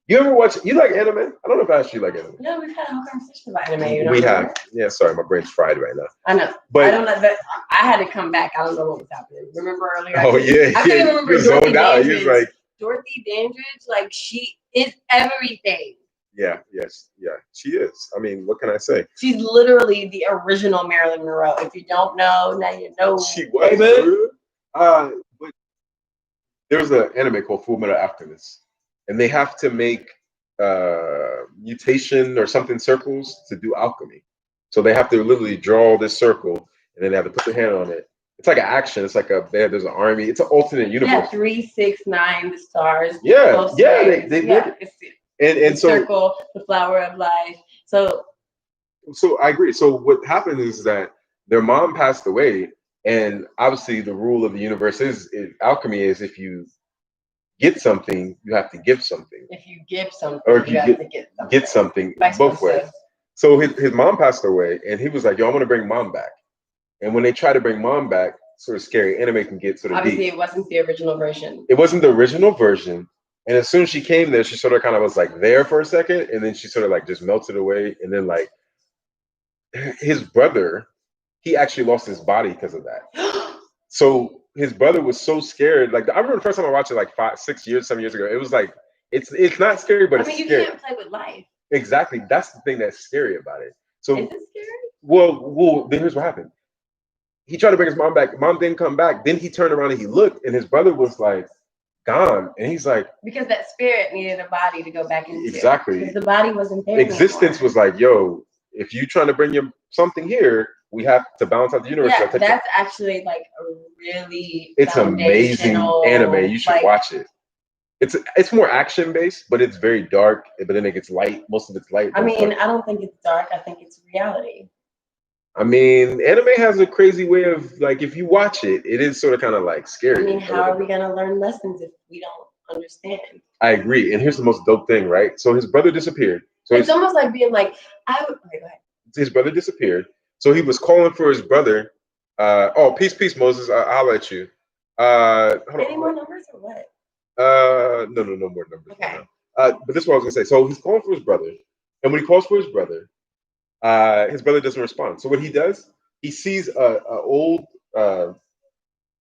You ever watch? You like anime? I don't know if I asked you like anime. No, we've had a whole conversation about anime. We have. Yeah, sorry, my brain's fried right now. I know. But I don't know that I had to come back. I don't know what was happening. Remember earlier? Oh yeah, I couldn't remember Dorothy Dandridge. Like Dorothy Dandridge, like she is everything. Yeah, yes, yeah, she is. I mean, what can I say? She's literally the original Marilyn Monroe. If you don't know, now you know. She was. But there's an anime called Full Metal Alchemist, and they have to make mutation or something circles to do alchemy. So they have to literally draw this circle, and then they have to put their hand on it. It's like an action. It's like there's an army. It's an alternate universe. Yeah, 369, the stars. Yeah, yeah, they did. And so circle, the flower of life. So I agree. So what happened is that their mom passed away, and obviously the rule of the universe alchemy is if you get something, you have to give something. If you give something, or if you have to get something both ways. So his mom passed away, and he was like, "Yo, I want to bring mom back." And when they try to bring mom back, sort of scary. Anime can get sort of obviously deep. It wasn't the original version. It wasn't the original version. And as soon as she came there, she sort of kind of was like there for a second, and then she sort of like just melted away. And then like his brother, he actually lost his body because of that. So his brother was so scared. Like I remember the first time I watched it, like 5, 6 years, 7 years ago. It was like it's not scary, but it's scary. You can't play with life. Exactly. That's the thing that's scary about it. So is it scary? Well, then here's what happened. He tried to bring his mom back. Mom didn't come back. Then he turned around and he looked, and his brother was like gone. And he's like, because that spirit needed a body to go back into. Exactly. Because the body wasn't there. Existence anymore. was like, yo, if you're trying to bring your something here, we have to balance out the universe. Yeah, that's actually like a really it's amazing anime. You should watch it. It's more action based, but it's very dark. But then it gets light. Most of it's light. I mean, I don't think it's dark. I think it's reality. I mean, anime has a crazy way of like, if you watch it, it is sort of kind of like scary. I mean, how are we gonna learn lessons if we don't understand? I agree. And here's the most dope thing, right? So his brother disappeared. So it's almost like being like, okay, go ahead. His brother disappeared. So he was calling for his brother. Peace, Moses. I'll let you. Any more numbers or what? No more numbers. Okay. But this is what I was gonna say. So he's calling for his brother, and when he calls for his brother doesn't respond. So what he does, he sees a old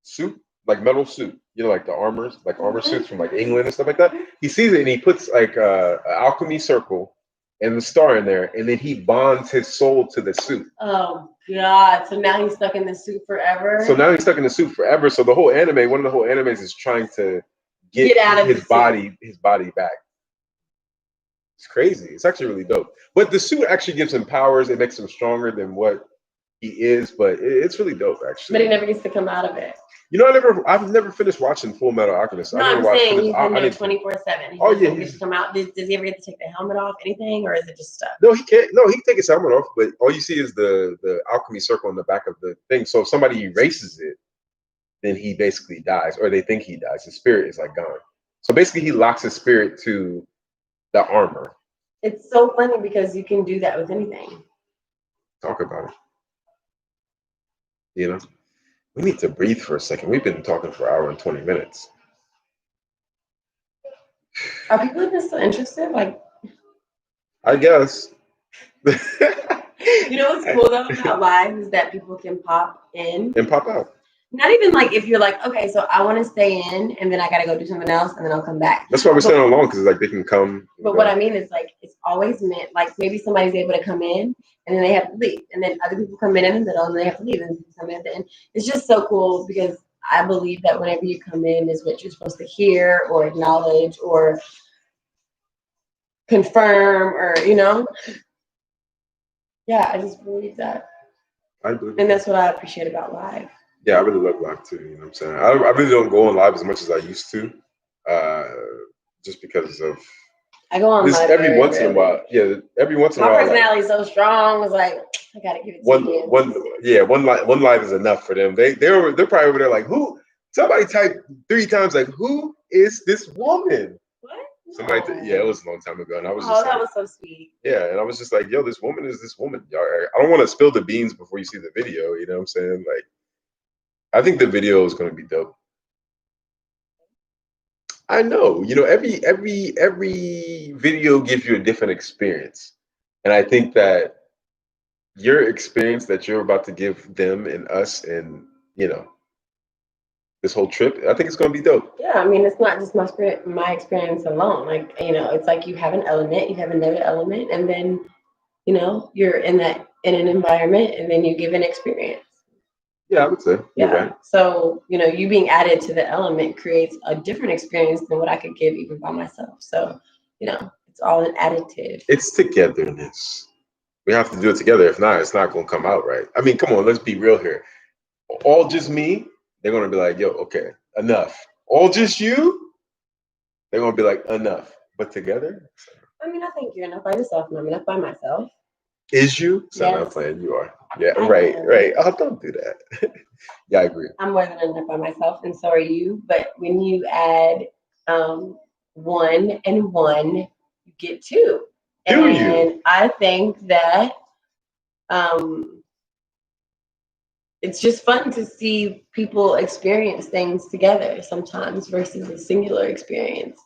suit like metal suit, you know, like the armors, like armor suits from like England and stuff like that. He sees it and he puts like a alchemy circle and the star in there, and then he bonds his soul to the suit. Oh God! So now he's stuck in the suit forever. So now he's stuck in the suit forever. So the whole anime, one of the whole animes, is trying to get out of his body back. It's crazy. It's actually really dope. But the suit actually gives him powers. It makes him stronger than what he is. But it's really dope, actually. But he never gets to come out of it. You know, I've never finished watching Full Metal Alchemist. No, I'm saying he's in there 24/7. Oh yeah, he gets to come out. Does he ever get to take the helmet off? Anything, or is it just stuff? No, he can't. No, he can take his helmet off, but all you see is the alchemy circle on the back of the thing. So if somebody erases it, then he basically dies, or they think he dies. His spirit is like gone. So basically, he locks his spirit to the armor. It's so funny because you can do that with anything. Talk about it. You know, we need to breathe for a second. We've been talking for an hour and 20 minutes. Are people even still interested? Like, I guess. You know what's cool though about live is that people can pop in and pop out. Not even like if you're like, okay, so I want to stay in and then I gotta go do something else and then I'll come back. That's why we're staying on long, because like they can come. But what I mean is like it's always meant like maybe somebody's able to come in and then they have to leave, and then other people come in the middle and they have to leave, and people come in at the end. It's just so cool because I believe that whenever you come in is what you're supposed to hear or acknowledge or confirm, or yeah, I just believe that. I believe and that's what I appreciate about live. Yeah, I really love live too. You know what I'm saying? I really don't go on live as much as I used to, just because of. I go on live every once in a while. Yeah, every once in a while. My personality is so strong. It's like I gotta give it to one live is enough for them. They're probably over there like, who? Somebody typed 3 times like, who is this woman? What? Somebody, it was a long time ago, and I was just that was so sweet. Yeah, and I was just like, yo, this woman is this woman. I don't want to spill the beans before you see the video. You know what I'm saying? Like, I think the video is going to be dope. I know, every video gives you a different experience, and I think that your experience that you're about to give them and us, and this whole trip, I think it's going to be dope. Yeah, I mean, it's not just my experience alone. Like, it's like you have an element, you have another element, and then, you're in an environment, and then you give an experience. Yeah, I would say. Yeah. Right. So, you being added to the element creates a different experience than what I could give even by myself. So, it's all an additive. It's togetherness. We have to do it together. If not, it's not going to come out right. I mean, come on, let's be real here. All just me, they're going to be like, yo, okay, enough. All just you, they're going to be like, enough. But together? I mean, I think you're enough by yourself, and I'm enough by myself. Is you? So yes. I'm not playing. You are. Yeah, right. Oh, don't do that. Yeah, I agree. I'm more than enough by myself, and so are you. But when you add 1 and 1, you get 2. And I think that it's just fun to see people experience things together sometimes versus a singular experience.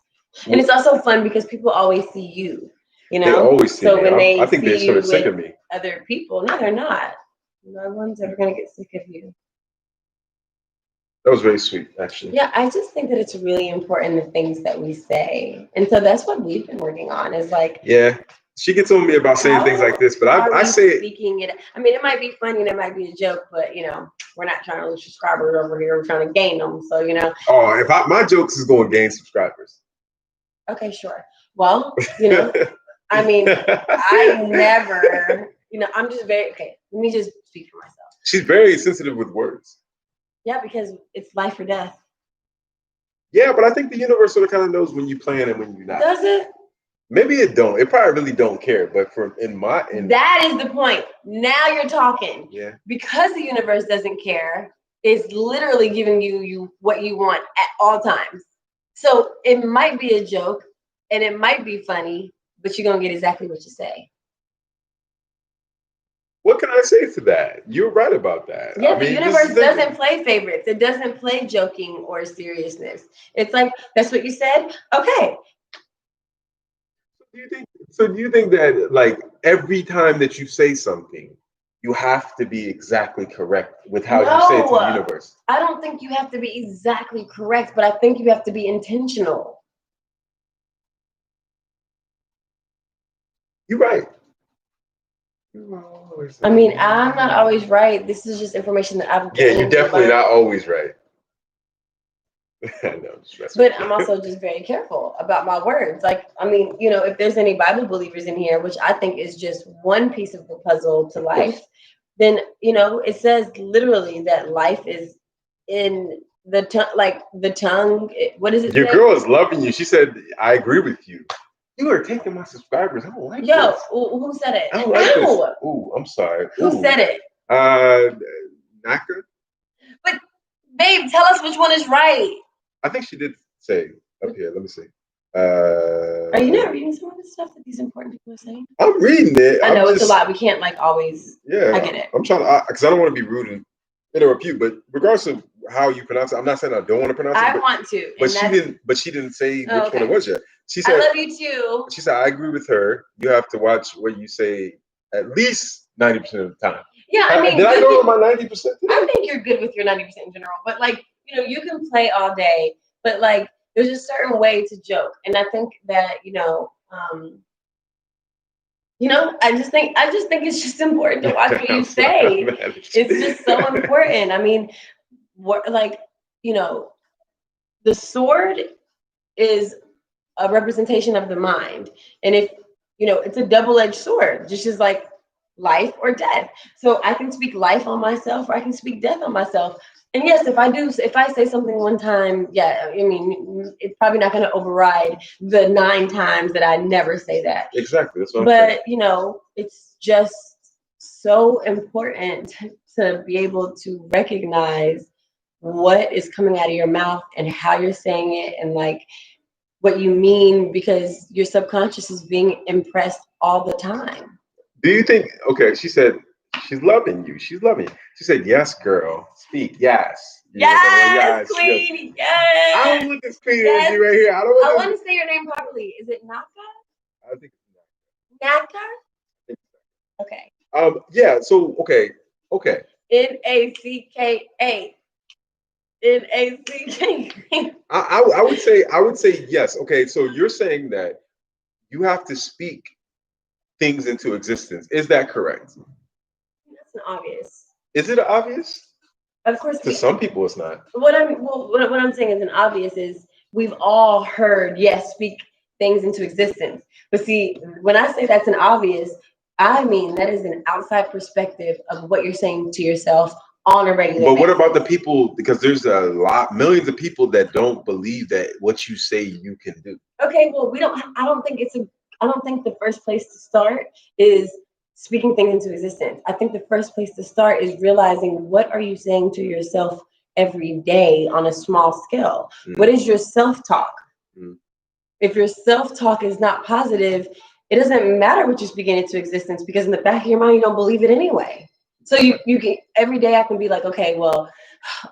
And it's also fun because people always see you. They always see me. When I think they're sort of sick of me. Other people, no, they're not. No one's ever gonna get sick of you. That was very sweet, actually. Yeah, I just think that it's really important, the things that we say, and so that's what we've been working on. Is like, yeah, she gets on me about saying things like this, but I say it. Speaking it. I mean, it might be funny and it might be a joke, but we're not trying to lose subscribers over here. We're trying to gain them. So Oh, if my jokes is going to gain subscribers. Okay, sure. Well, I mean, I never, I'm just very, okay, let me just speak for myself. She's very sensitive with words. Yeah, because it's life or death. Yeah, but I think the universe sort of kind of knows when you plan and when you're not. Does it? Maybe it don't. It probably really don't care. But that is the point. Now you're talking. Yeah. Because the universe doesn't care, it's literally giving you what you want at all times. So it might be a joke and it might be funny, but you're gonna get exactly what you say. What can I say to that? You're right about that. Yeah, the universe doesn't play favorites. It doesn't play joking or seriousness. It's like, that's what you said? Okay. Do you think that like every time that you say something, you have to be exactly correct with how you say it to the universe. I don't think you have to be exactly correct, but I think you have to be intentional. You're right. I mean, I'm not always right. This is just information that I've gained. Yeah, you're definitely not always right. No, but I'm also just very careful about my words. Like, I mean, you know, if there's any Bible believers in here, which I think is just one piece of the puzzle to life, then, you know, it says literally that life is in the tongue, like the tongue. What is it? Your girl is loving you. She said, I agree with you. You are taking my subscribers. I don't like this. Who said it? I don't like this. Ooh, I'm sorry. Who said it? Naka? But, babe, tell us which one is right. I think she did say up here. Let me see. Are you not reading some of the stuff that these important people are saying? I'm reading it. I know it's a lot. We can't like always. Yeah, I get it. I'm trying to, because I don't want to be rude and interrupt you. But regardless of how you pronounce it, I'm not saying I don't want to pronounce it. I want to. But she didn't. But she didn't say which one it was yet. She said, "I love you too." She said, "I agree with her. You have to watch what you say at least 90% of the time." Yeah, I mean, did I go with my 90%? I think you're good with your 90% in general. But like, you know, you can play all day, but like, there's a certain way to joke, and I think that I just think it's just important to watch what you say. It's just so important. I mean, the sword is a representation of the mind, and if it's a double-edged sword, just as like life or death. So I can speak life on myself, or I can speak death on myself. And yes, if I say something one time, yeah, I mean, it's probably not going to override the 9 times that I never say that. Exactly. That's what I'm saying. It's just so important to be able to recognize what is coming out of your mouth and how you're saying it, and like what you mean, because your subconscious is being impressed all the time. Do you think, okay, she said, she's loving you. She's loving you. She said, yes, girl. Speak. Yes. Yes, queen. Yes. I don't want this queen energy right here. I want to say your name properly. Is it Naka? I think it's Naka. Okay. Yeah. So okay. Nacka. Nacka. I would say yes. Okay. So you're saying that you have to speak things into existence. Is that correct? That's an obvious. Is it obvious? Of course. To some people, it's not. What I'm saying is an obvious is we've all heard, yes, speak things into existence. But see, when I say that's an obvious, I mean that is an outside perspective of what you're saying to yourself on a regular basis. But what about the people? Because there's millions of people that don't believe that what you say you can do. Okay, well, I don't think the first place to start is speaking things into existence. I think the first place to start is realizing, what are you saying to yourself every day on a small scale? What is your self-talk? If your self-talk is not positive, it doesn't matter what you speak into existence, because in the back of your mind, you don't believe it anyway. So you can, every day I can be like, okay, well,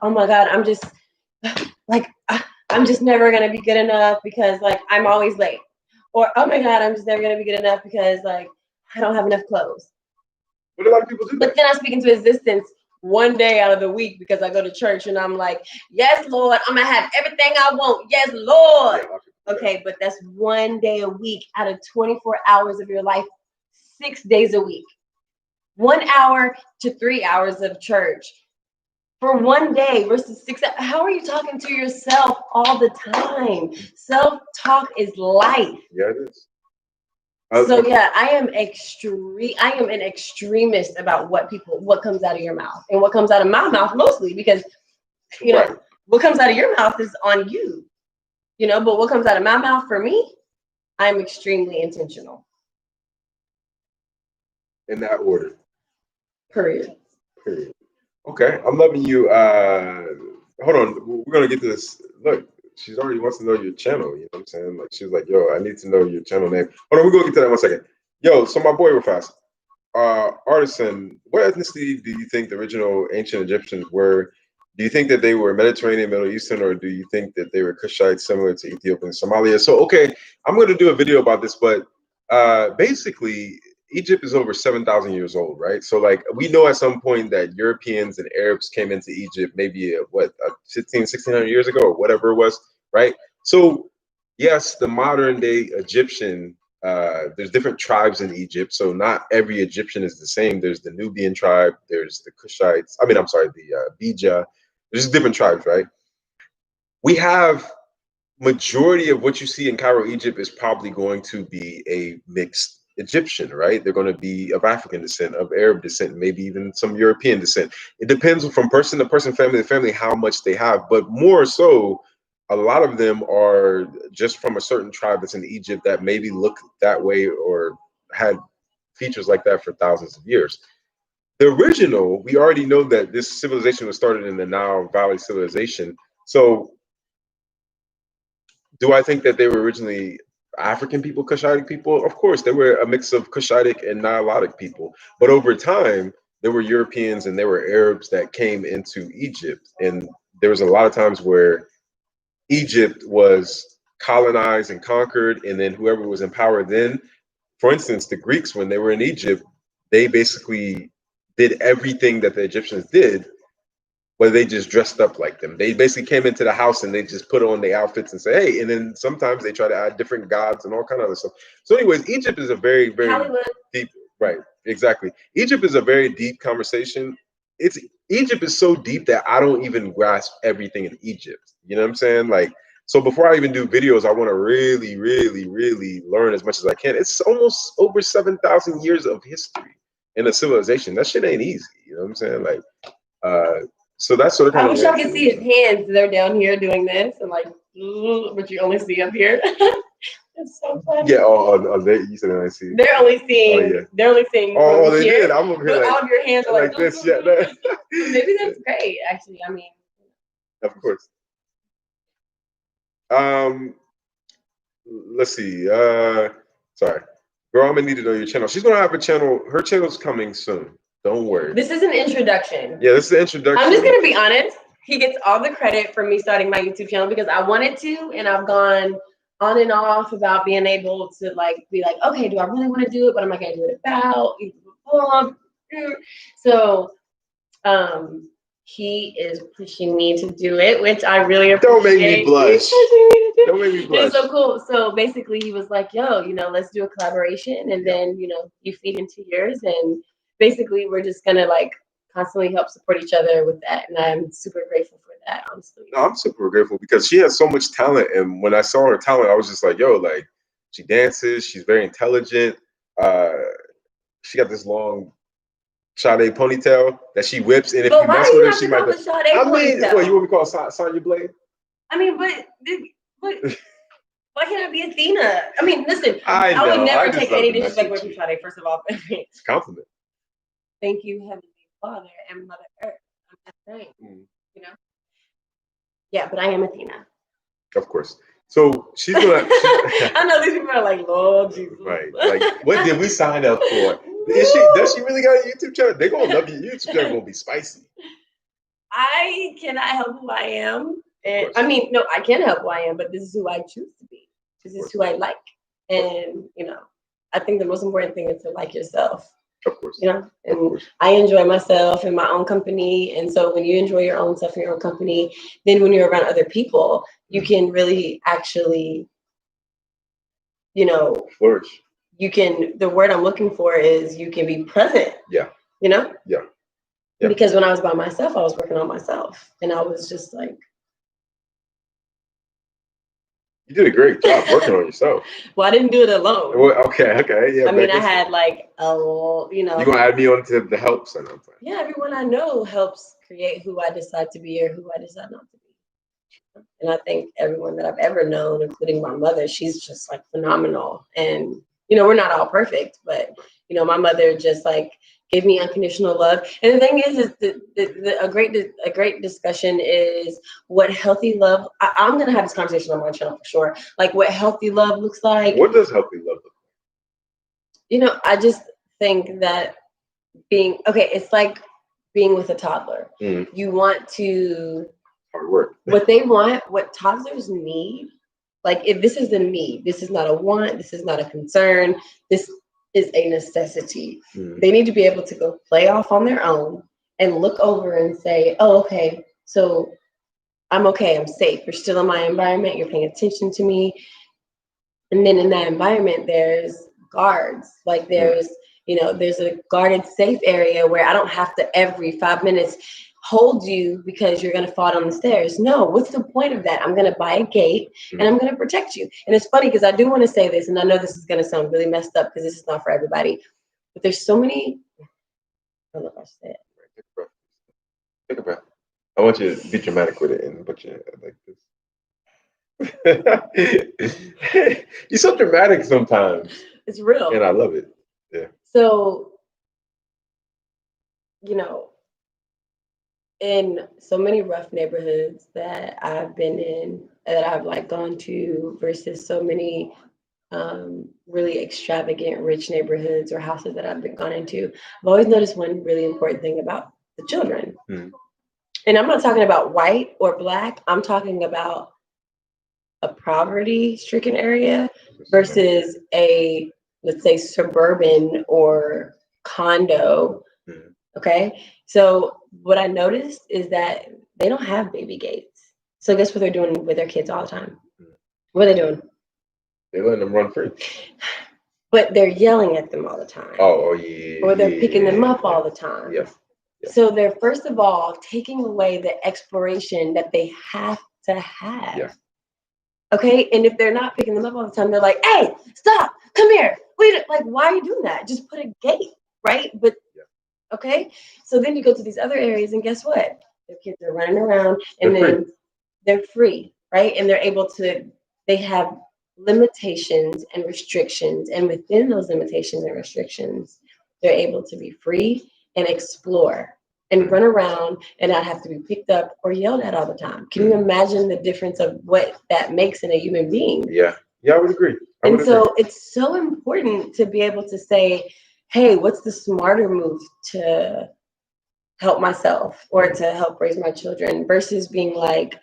oh my God, I'm just never going to be good enough because like I'm always late. Or, oh my God, I'm just never going to be good enough because like I don't have enough clothes. But a lot of people do that. But then I speak into existence one day out of the week because I go to church and I'm like, yes, Lord, I'm going to have everything I want. Yes, Lord. Yeah, okay, but that's one day a week out of 24 hours of your life, 6 days a week. 1 hour to 3 hours of church for one day versus 6 hours. How are you talking to yourself all the time? Self-talk is life. Yeah, it is. So yeah, I am an extremist about what comes out of your mouth and what comes out of my mouth, mostly because what comes out of your mouth is on you, but what comes out of my mouth for me, I'm extremely intentional. In that order. Period. Okay, I'm loving you. Hold on, we're gonna get to this. Look, she's already wants to know your channel. You know what I'm saying? Like she's like, yo, I need to know your channel name. Hold on, we're gonna get to that in 1 second. Yo, so my boy, real fast. Artisan, what ethnicity do you think the original ancient Egyptians were? Do you think that they were Mediterranean, Middle Eastern, or do you think that they were Kushites, similar to Ethiopia and Somalia? So, okay, I'm gonna do a video about this, but basically, Egypt is over 7,000 years old, right? So like we know at some point that Europeans and Arabs came into Egypt maybe 1600 years ago or whatever it was, right? So yes, the modern day Egyptian, there's different tribes in Egypt. So not every Egyptian is the same. There's the Nubian tribe, there's the Kushites. I mean, I'm sorry, the Bija. There's different tribes, right? We have majority of what you see in Cairo, Egypt is probably going to be a mixed Egyptian, right? They're going to be of African descent, of Arab descent, maybe even some European descent. It depends from person to person, family to family, how much they have. But more so, a lot of them are just from a certain tribe that's in Egypt that maybe look that way or had features like that for thousands of years. The original, we already know that this civilization was started in the Nile Valley civilization. So do I think that they were originally African people, Cushitic people? Of course, they were a mix of Cushitic and Nilotic people. But over time, there were Europeans and there were Arabs that came into Egypt. And there was a lot of times where Egypt was colonized and conquered, and then whoever was in power then, for instance, the Greeks, when they were in Egypt, they basically did everything that the Egyptians did, but they just dressed up like them. They basically came into the house and they just put on the outfits and say, hey, and then sometimes they try to add different gods and all kind of other stuff. So, anyways, Egypt is a very, very Hollywood. deep, right? Exactly. Egypt is a very deep conversation. It's Egypt is so deep that I don't even grasp everything in Egypt. You know what I'm saying? Like, so before I even do videos, I want to really, really, really learn as much as I can. It's almost over 7,000 years of history in a civilization. That shit ain't easy. You know what I'm saying? Like, so that's sort of I kind of. wish y'all could see his hands. They're down here doing this and like, but you only see up here. It's so funny. Yeah. You said I see. They're only seeing. Oh, yeah. They're only seeing. Oh, they here, did. I'm over here but like, all of your hands are like this. Yeah. Maybe that's great. Actually, I mean. Of course. Let's see. Sorry, girl. I'm gonna need to know your channel. She's gonna have a channel. Her channel's coming soon. Don't worry. This is an introduction. Yeah, this is the introduction. I'm just gonna be honest. He gets all the credit for me starting my YouTube channel because I wanted to, and I've gone on and off about being able to like be like, okay, do I really want to do it? But I'm not gonna do it about. So, he is pushing me to do it, which I really appreciate. Don't make me blush. Don't make me blush. It's so cool. So basically, he was like, "Yo, let's do a collaboration, and then you feed into yours, and basically, we're just gonna like constantly help support each other with that." And I'm super grateful for that, honestly. No, I'm super grateful because she has so much talent, and when I saw her talent, I was just like, "Yo, like she dances, she's very intelligent. She got this long." Sade ponytail that she whips, and if you mess with her, she might. I mean, what you want me to call Sonya Blade? I mean, but why can't I be Athena? I mean, listen, I would never take any disrespect away from Sade. First of all, it's a compliment. Thank you, Heavenly Father and Mother Earth. I'm just saying, Yeah, but I am Athena. Of course. So she's gonna. I know these people are like, Lord Jesus. Right. Like, what did we sign up for? Does she really got a YouTube channel? They're gonna love your YouTube channel. Gonna be spicy. I cannot help who I am, and I mean, no, I can help who I am, but this is who I choose to be. This is who I like, and I think the most important thing is to like yourself. Of course. And I enjoy myself in my own company, and so when you enjoy your own stuff in your own company, then when you're around other people, you can really actually, flourish. You can, the word I'm looking for is you can be present. Yeah. Yeah. Yeah. Because when I was by myself, I was working on myself. And I was just like. You did a great job working on yourself. Well, I didn't do it alone. Well, okay. Yeah. I mean, I had like You're going to add me on to the help center. Yeah, everyone I know helps create who I decide to be or who I decide not to be. And I think everyone that I've ever known, including my mother, she's just like phenomenal. And we're not all perfect, but my mother just like gave me unconditional love. And the thing is a great discussion is what healthy love. I'm gonna have this conversation on my channel for sure. Like what healthy love looks like. What does healthy love look like? I just think that it's like being with a toddler. Mm-hmm. You want to hard work. What they want, what toddlers need. Like if this is a need, this is not a want, this is not a concern. This is a necessity. Mm. They need to be able to go play off on their own and look over and say, oh, okay, so I'm okay, I'm safe. You're still in my environment, you're paying attention to me. And then in that environment, there's guards. Like there's, there's a guarded safe area where I don't have to every 5 minutes hold you because you're going to fall down the stairs. No, what's the point of that? I'm going to buy a gate and I'm going to protect you. And it's funny because I do want to say this, and I know this is going to sound really messed up because this is not for everybody, but there's so many. I don't know if I said. Take a breath. I want you to be dramatic with it and put your like this. You're so dramatic sometimes. It's real. And I love it. Yeah. So, in so many rough neighborhoods that I've been in, that I've like gone to, versus so many really extravagant, rich neighborhoods or houses that I've been gone into, I've always noticed one really important thing about the children. Mm. And I'm not talking about white or black. I'm talking about a poverty-stricken area versus a, let's say, suburban or condo. Mm. Okay. So what I noticed is that they don't have baby gates. So guess what they're doing with their kids all the time? What are they doing? They're letting them run free. But they're yelling at them all the time. Oh yeah. Or they're picking them up all the time. Yeah. So they're, first of all, taking away the exploration that they have to have. Yeah. Okay. And if they're not picking them up all the time, they're like, hey, stop, come here. Wait, like, why are you doing that? Just put a gate, right? But okay. So then you go to these other areas and guess what? Their kids are running around and they're free, right? And they're able to, they have limitations and restrictions. And within those limitations and restrictions, they're able to be free and explore and run around and not have to be picked up or yelled at all the time. Can you imagine the difference of what that makes in a human being? Yeah. Yeah, I would agree. It's so important to be able to say, hey, what's the smarter move to help myself or to help raise my children, versus being like,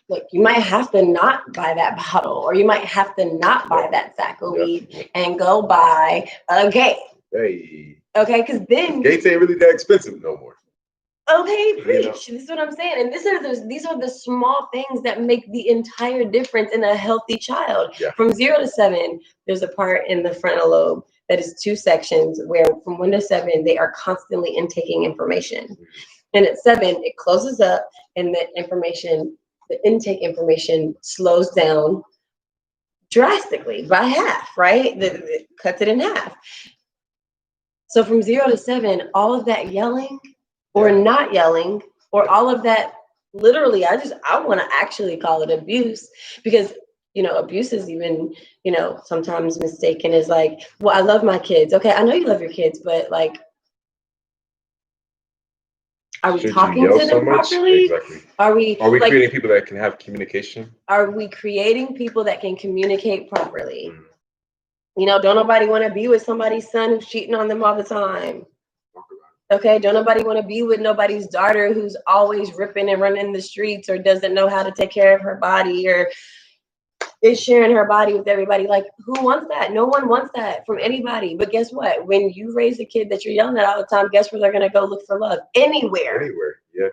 look, you might have to not buy that bottle, or you might have to not buy that sack of weed and go buy a gate. Hey. Okay, because then gates ain't really that expensive no more. Okay, preach. This is what I'm saying. And these are the small things that make the entire difference in a healthy child. Yeah. From 0 to 7, there's a part in the frontal lobe that is 2 sections where from 1 to 7, they are constantly intaking information. And at 7, it closes up and the intake information slows down drastically by half, right? It cuts it in half. So from 0 to 7, all of that yelling or not yelling, or all of that, literally, I want to actually call it abuse, because, abuse is even, sometimes mistaken as like, well, I love my kids. Okay, I know you love your kids, but like, are we talking to them properly? Exactly. Are we like, creating people that can have communication? Are we creating people that can communicate properly? Don't nobody want to be with somebody's son who's cheating on them all the time. Okay, don't nobody want to be with nobody's daughter who's always ripping and running the streets, or doesn't know how to take care of her body, or is sharing her body with everybody. Like, who wants that? No one wants that from anybody. But guess what? When you raise a kid that you're yelling at all the time, guess where they're going to go look for love? Anywhere. Yeah.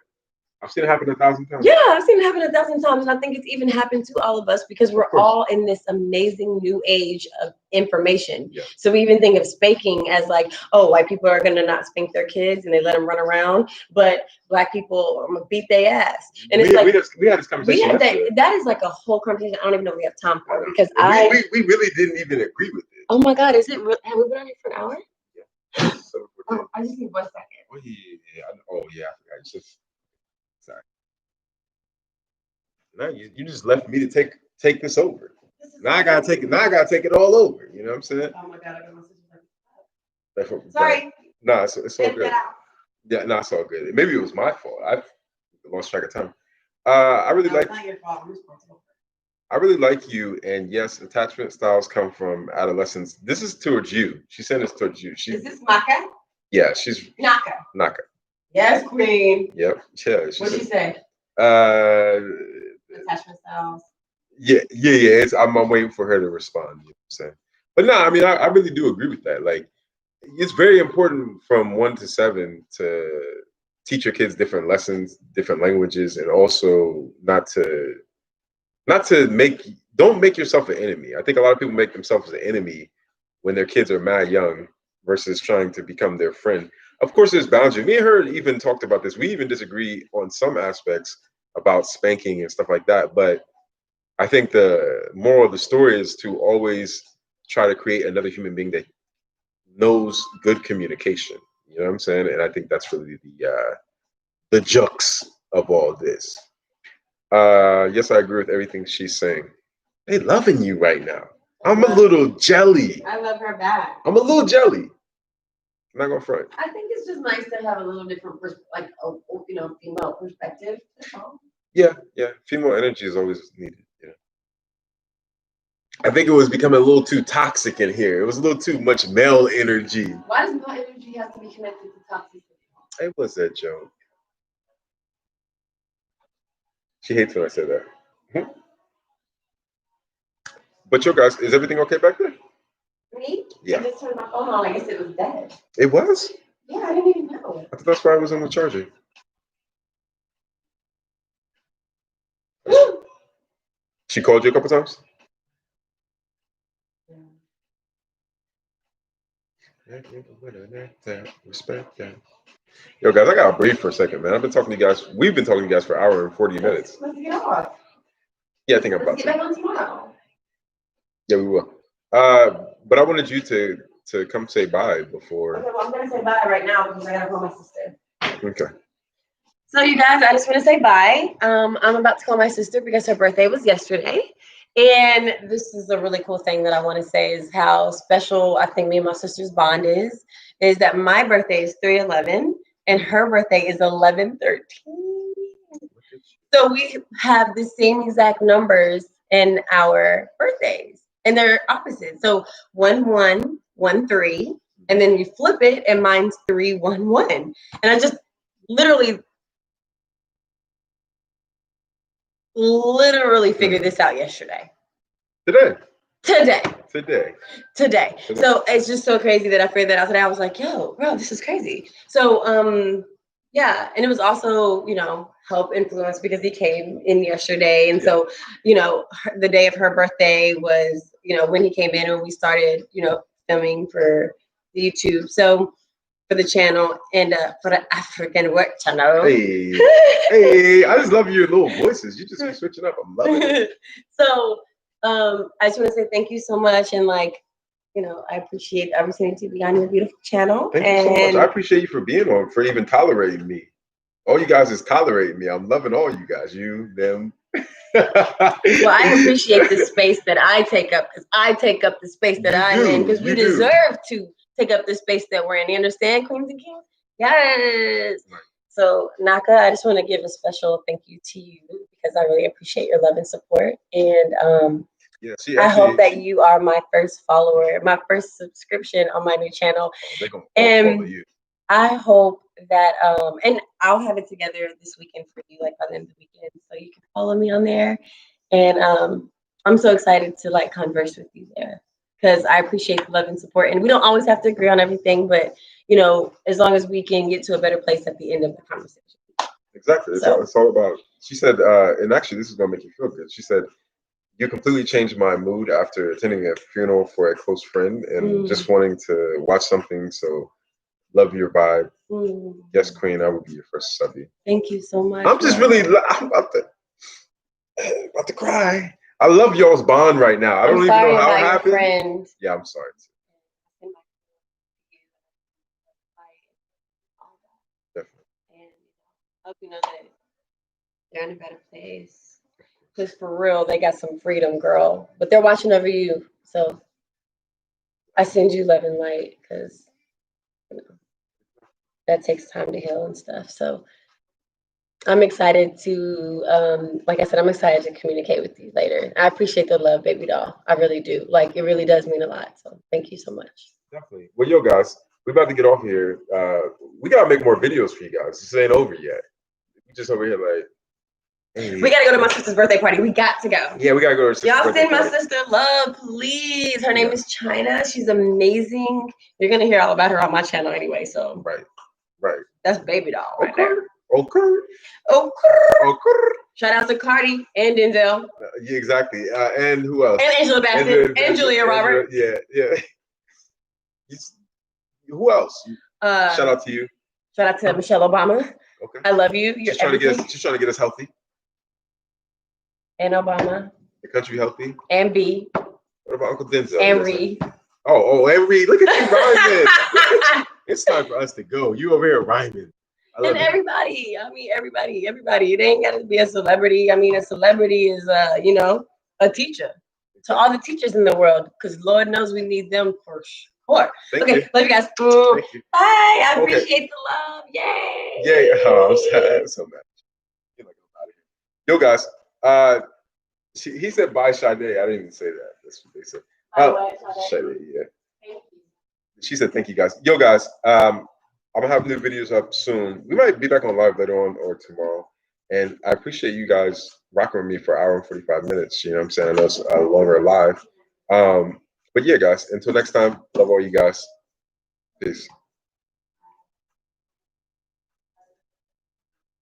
I've seen it happen 1,000 times. Yeah, I've seen it happen 1,000 times. And I think it's even happened to all of us because we're all in this amazing new age of information. Yeah. So we even think of spanking as like, oh, white people are going to not spank their kids and they let them run around, but black people are going to beat their ass. And it's we had this conversation. That is like a whole conversation I don't even know if we have time for, because we really didn't even agree with it. Oh my God, is it real? Have we been on here for an hour? Yeah. So I just need 1 second. Oh yeah. I forgot. It's just, sorry. Now you just left me to take this over. Now I gotta take it all over. You know what I'm saying? Oh my God, I got my sister. Sorry. No, it's all good. Yeah, no, it's all good. Maybe it was my fault. I lost track of time. I really like. Not your fault. I'm responsible. I really like you, and yes, attachment styles come from adolescence. This is towards you. She sent this towards you. Is this Maka? Yeah, she's Naka. Yes, queen. Yep. Yeah. What'd she say? Attachment styles. Yeah. I'm waiting for her to respond. You know what I'm saying? But no, I mean, I really do agree with that. Like, it's very important from 1 to 7 to teach your kids different lessons, different languages, and also not to make don't make yourself an enemy. I think a lot of people make themselves an enemy when their kids are mad young versus trying to become their friend. Of course, there's boundaries. Me and her even talked about this. We even disagree on some aspects about spanking and stuff like that. But I think the moral of the story is to always try to create another human being that knows good communication. You know what I'm saying? And I think that's really the jux of all this. Yes, I agree with everything she's saying. They loving you right now. I'm a little jelly. I love her back. I'm a little jelly. I'm not gonna front. I think it's just nice to have a little different, female perspective. That's all. Yeah. Female energy is always needed. Yeah. I think it was becoming a little too toxic in here. It was a little too much male energy. Why does male energy have to be connected to toxicity? It was that joke. She hates when I say that. Mhm. But yo, guys, is everything okay back there? Me? Yeah. I just turned my phone on. I guess it was dead. It was? Yeah, I didn't even know. I thought that's why I was on the charger. She called you a couple times? Respect that. Yo, guys, I gotta breathe for a second, man. I've been talking to you guys. We've been talking to you guys for an hour and 40 minutes. Let's get off. Yeah, I think I'm about Let's to. get back on tomorrow. Yeah, we will. But I wanted you to come say bye before. Okay, well, I'm gonna say bye right now because I gotta call my sister. Okay. So you guys, I just want to say bye. I'm about to call my sister because her birthday was yesterday. And this is a really cool thing that I want to say is how special I think me and my sister's bond is that my birthday is 3/11 and her birthday is 11/13. So we have the same exact numbers in our birthdays and they're opposite. So 1113, and then you flip it and mine's 311. And I just literally figured this out yesterday. Today. So it's just so crazy that I figured that out today. I was like, yo, bro, this is crazy. So yeah, and it was also, help influence because he came in yesterday. And so, the day of her birthday was, when he came in and we started, filming for the YouTube. So for the channel and for the African work channel. Hey, I just love your little voices. You just keep switching up. I'm loving it. So I just want to say thank you so much. And I appreciate the opportunity to be on your beautiful channal. Thank you so much. I appreciate you for being on, for even tolerating me. All you guys is tolerating me. I'm loving all you guys. You, them. Well, I appreciate the space that I take up because I take up the space that I'm in because we deserve to take up the space that we're in. You understand, Queens and Kings? Yes. Right. So, Naka, I just want to give a special thank you to you because I really appreciate your love and support. And I hope that you are my first follower, my first subscription on my new channel. And I hope that, and I'll have it together this weekend for you, like by the end of the weekend, so you can follow me on there. And I'm so excited to converse with you there because I appreciate the love and support. And we don't always have to agree on everything, but as long as we can get to a better place at the end of the conversation. Exactly. It's all about. She said, and actually, this is gonna make you feel good. She said, you completely changed my mood after attending a funeral for a close friend and just wanting to watch something. So. Love your vibe. Yes, Queen, I will be your first subby. Thank you so much. I'm just really, I'm about to cry. I love y'all's bond right now. I don't even know how it happened. Friend. Yeah, I'm sorry. Definitely. And I hope you know that they're in a better place. Because for real, they got some freedom, girl. But they're watching over you. So I send you love and light because that takes time to heal and stuff. So I'm excited to, like I said, I'm excited to communicate with you later. I appreciate the love, baby doll. I really do. It really does mean a lot. So thank you so much. Definitely. Well, yo, guys, we're about to get off here. We got to make more videos for you guys. This ain't over yet. We just over here Hey. We gotta go to my sister's birthday party. We got to go. Yeah, we gotta go to her sister's Y'all birthday send my party. sister love, please. Her name is China. She's amazing. You're gonna hear all about her on my channel anyway. So Right. that's baby doll right there. Okay. Shout out to Cardi and Denzel. Yeah, exactly. And who else? And Angela Bassett and Julia Roberts. Yeah. Who else? Shout out to you. Shout out to Michelle Obama. Okay. I love you. You're she's trying to get us healthy. And Obama. The country healthy. And B. What about Uncle Denzel? And Reed. And Reed. Look at you rhyming. It's time for us to go. You over here rhyming. And everybody. I mean, everybody. It ain't got to be a celebrity. I mean, a celebrity is, a teacher. To all the teachers in the world, because Lord knows we need them for sure. Okay, love you guys. Thank you. Bye. I appreciate the love. Yay. Yay. Oh, I'm sad. So mad. You're not going out of here. Yo, guys. He said bye, Sade. I didn't even say that. That's what they said. Sade, yeah. Thank you. She said thank you, guys. Yo, guys. I'm gonna have new videos up soon. We might be back on live later on or tomorrow. And I appreciate you guys rocking with me for an hour and 45 minutes. You know what I'm saying? I know it's a longer live. But yeah, guys, until next time, love all you guys. Peace.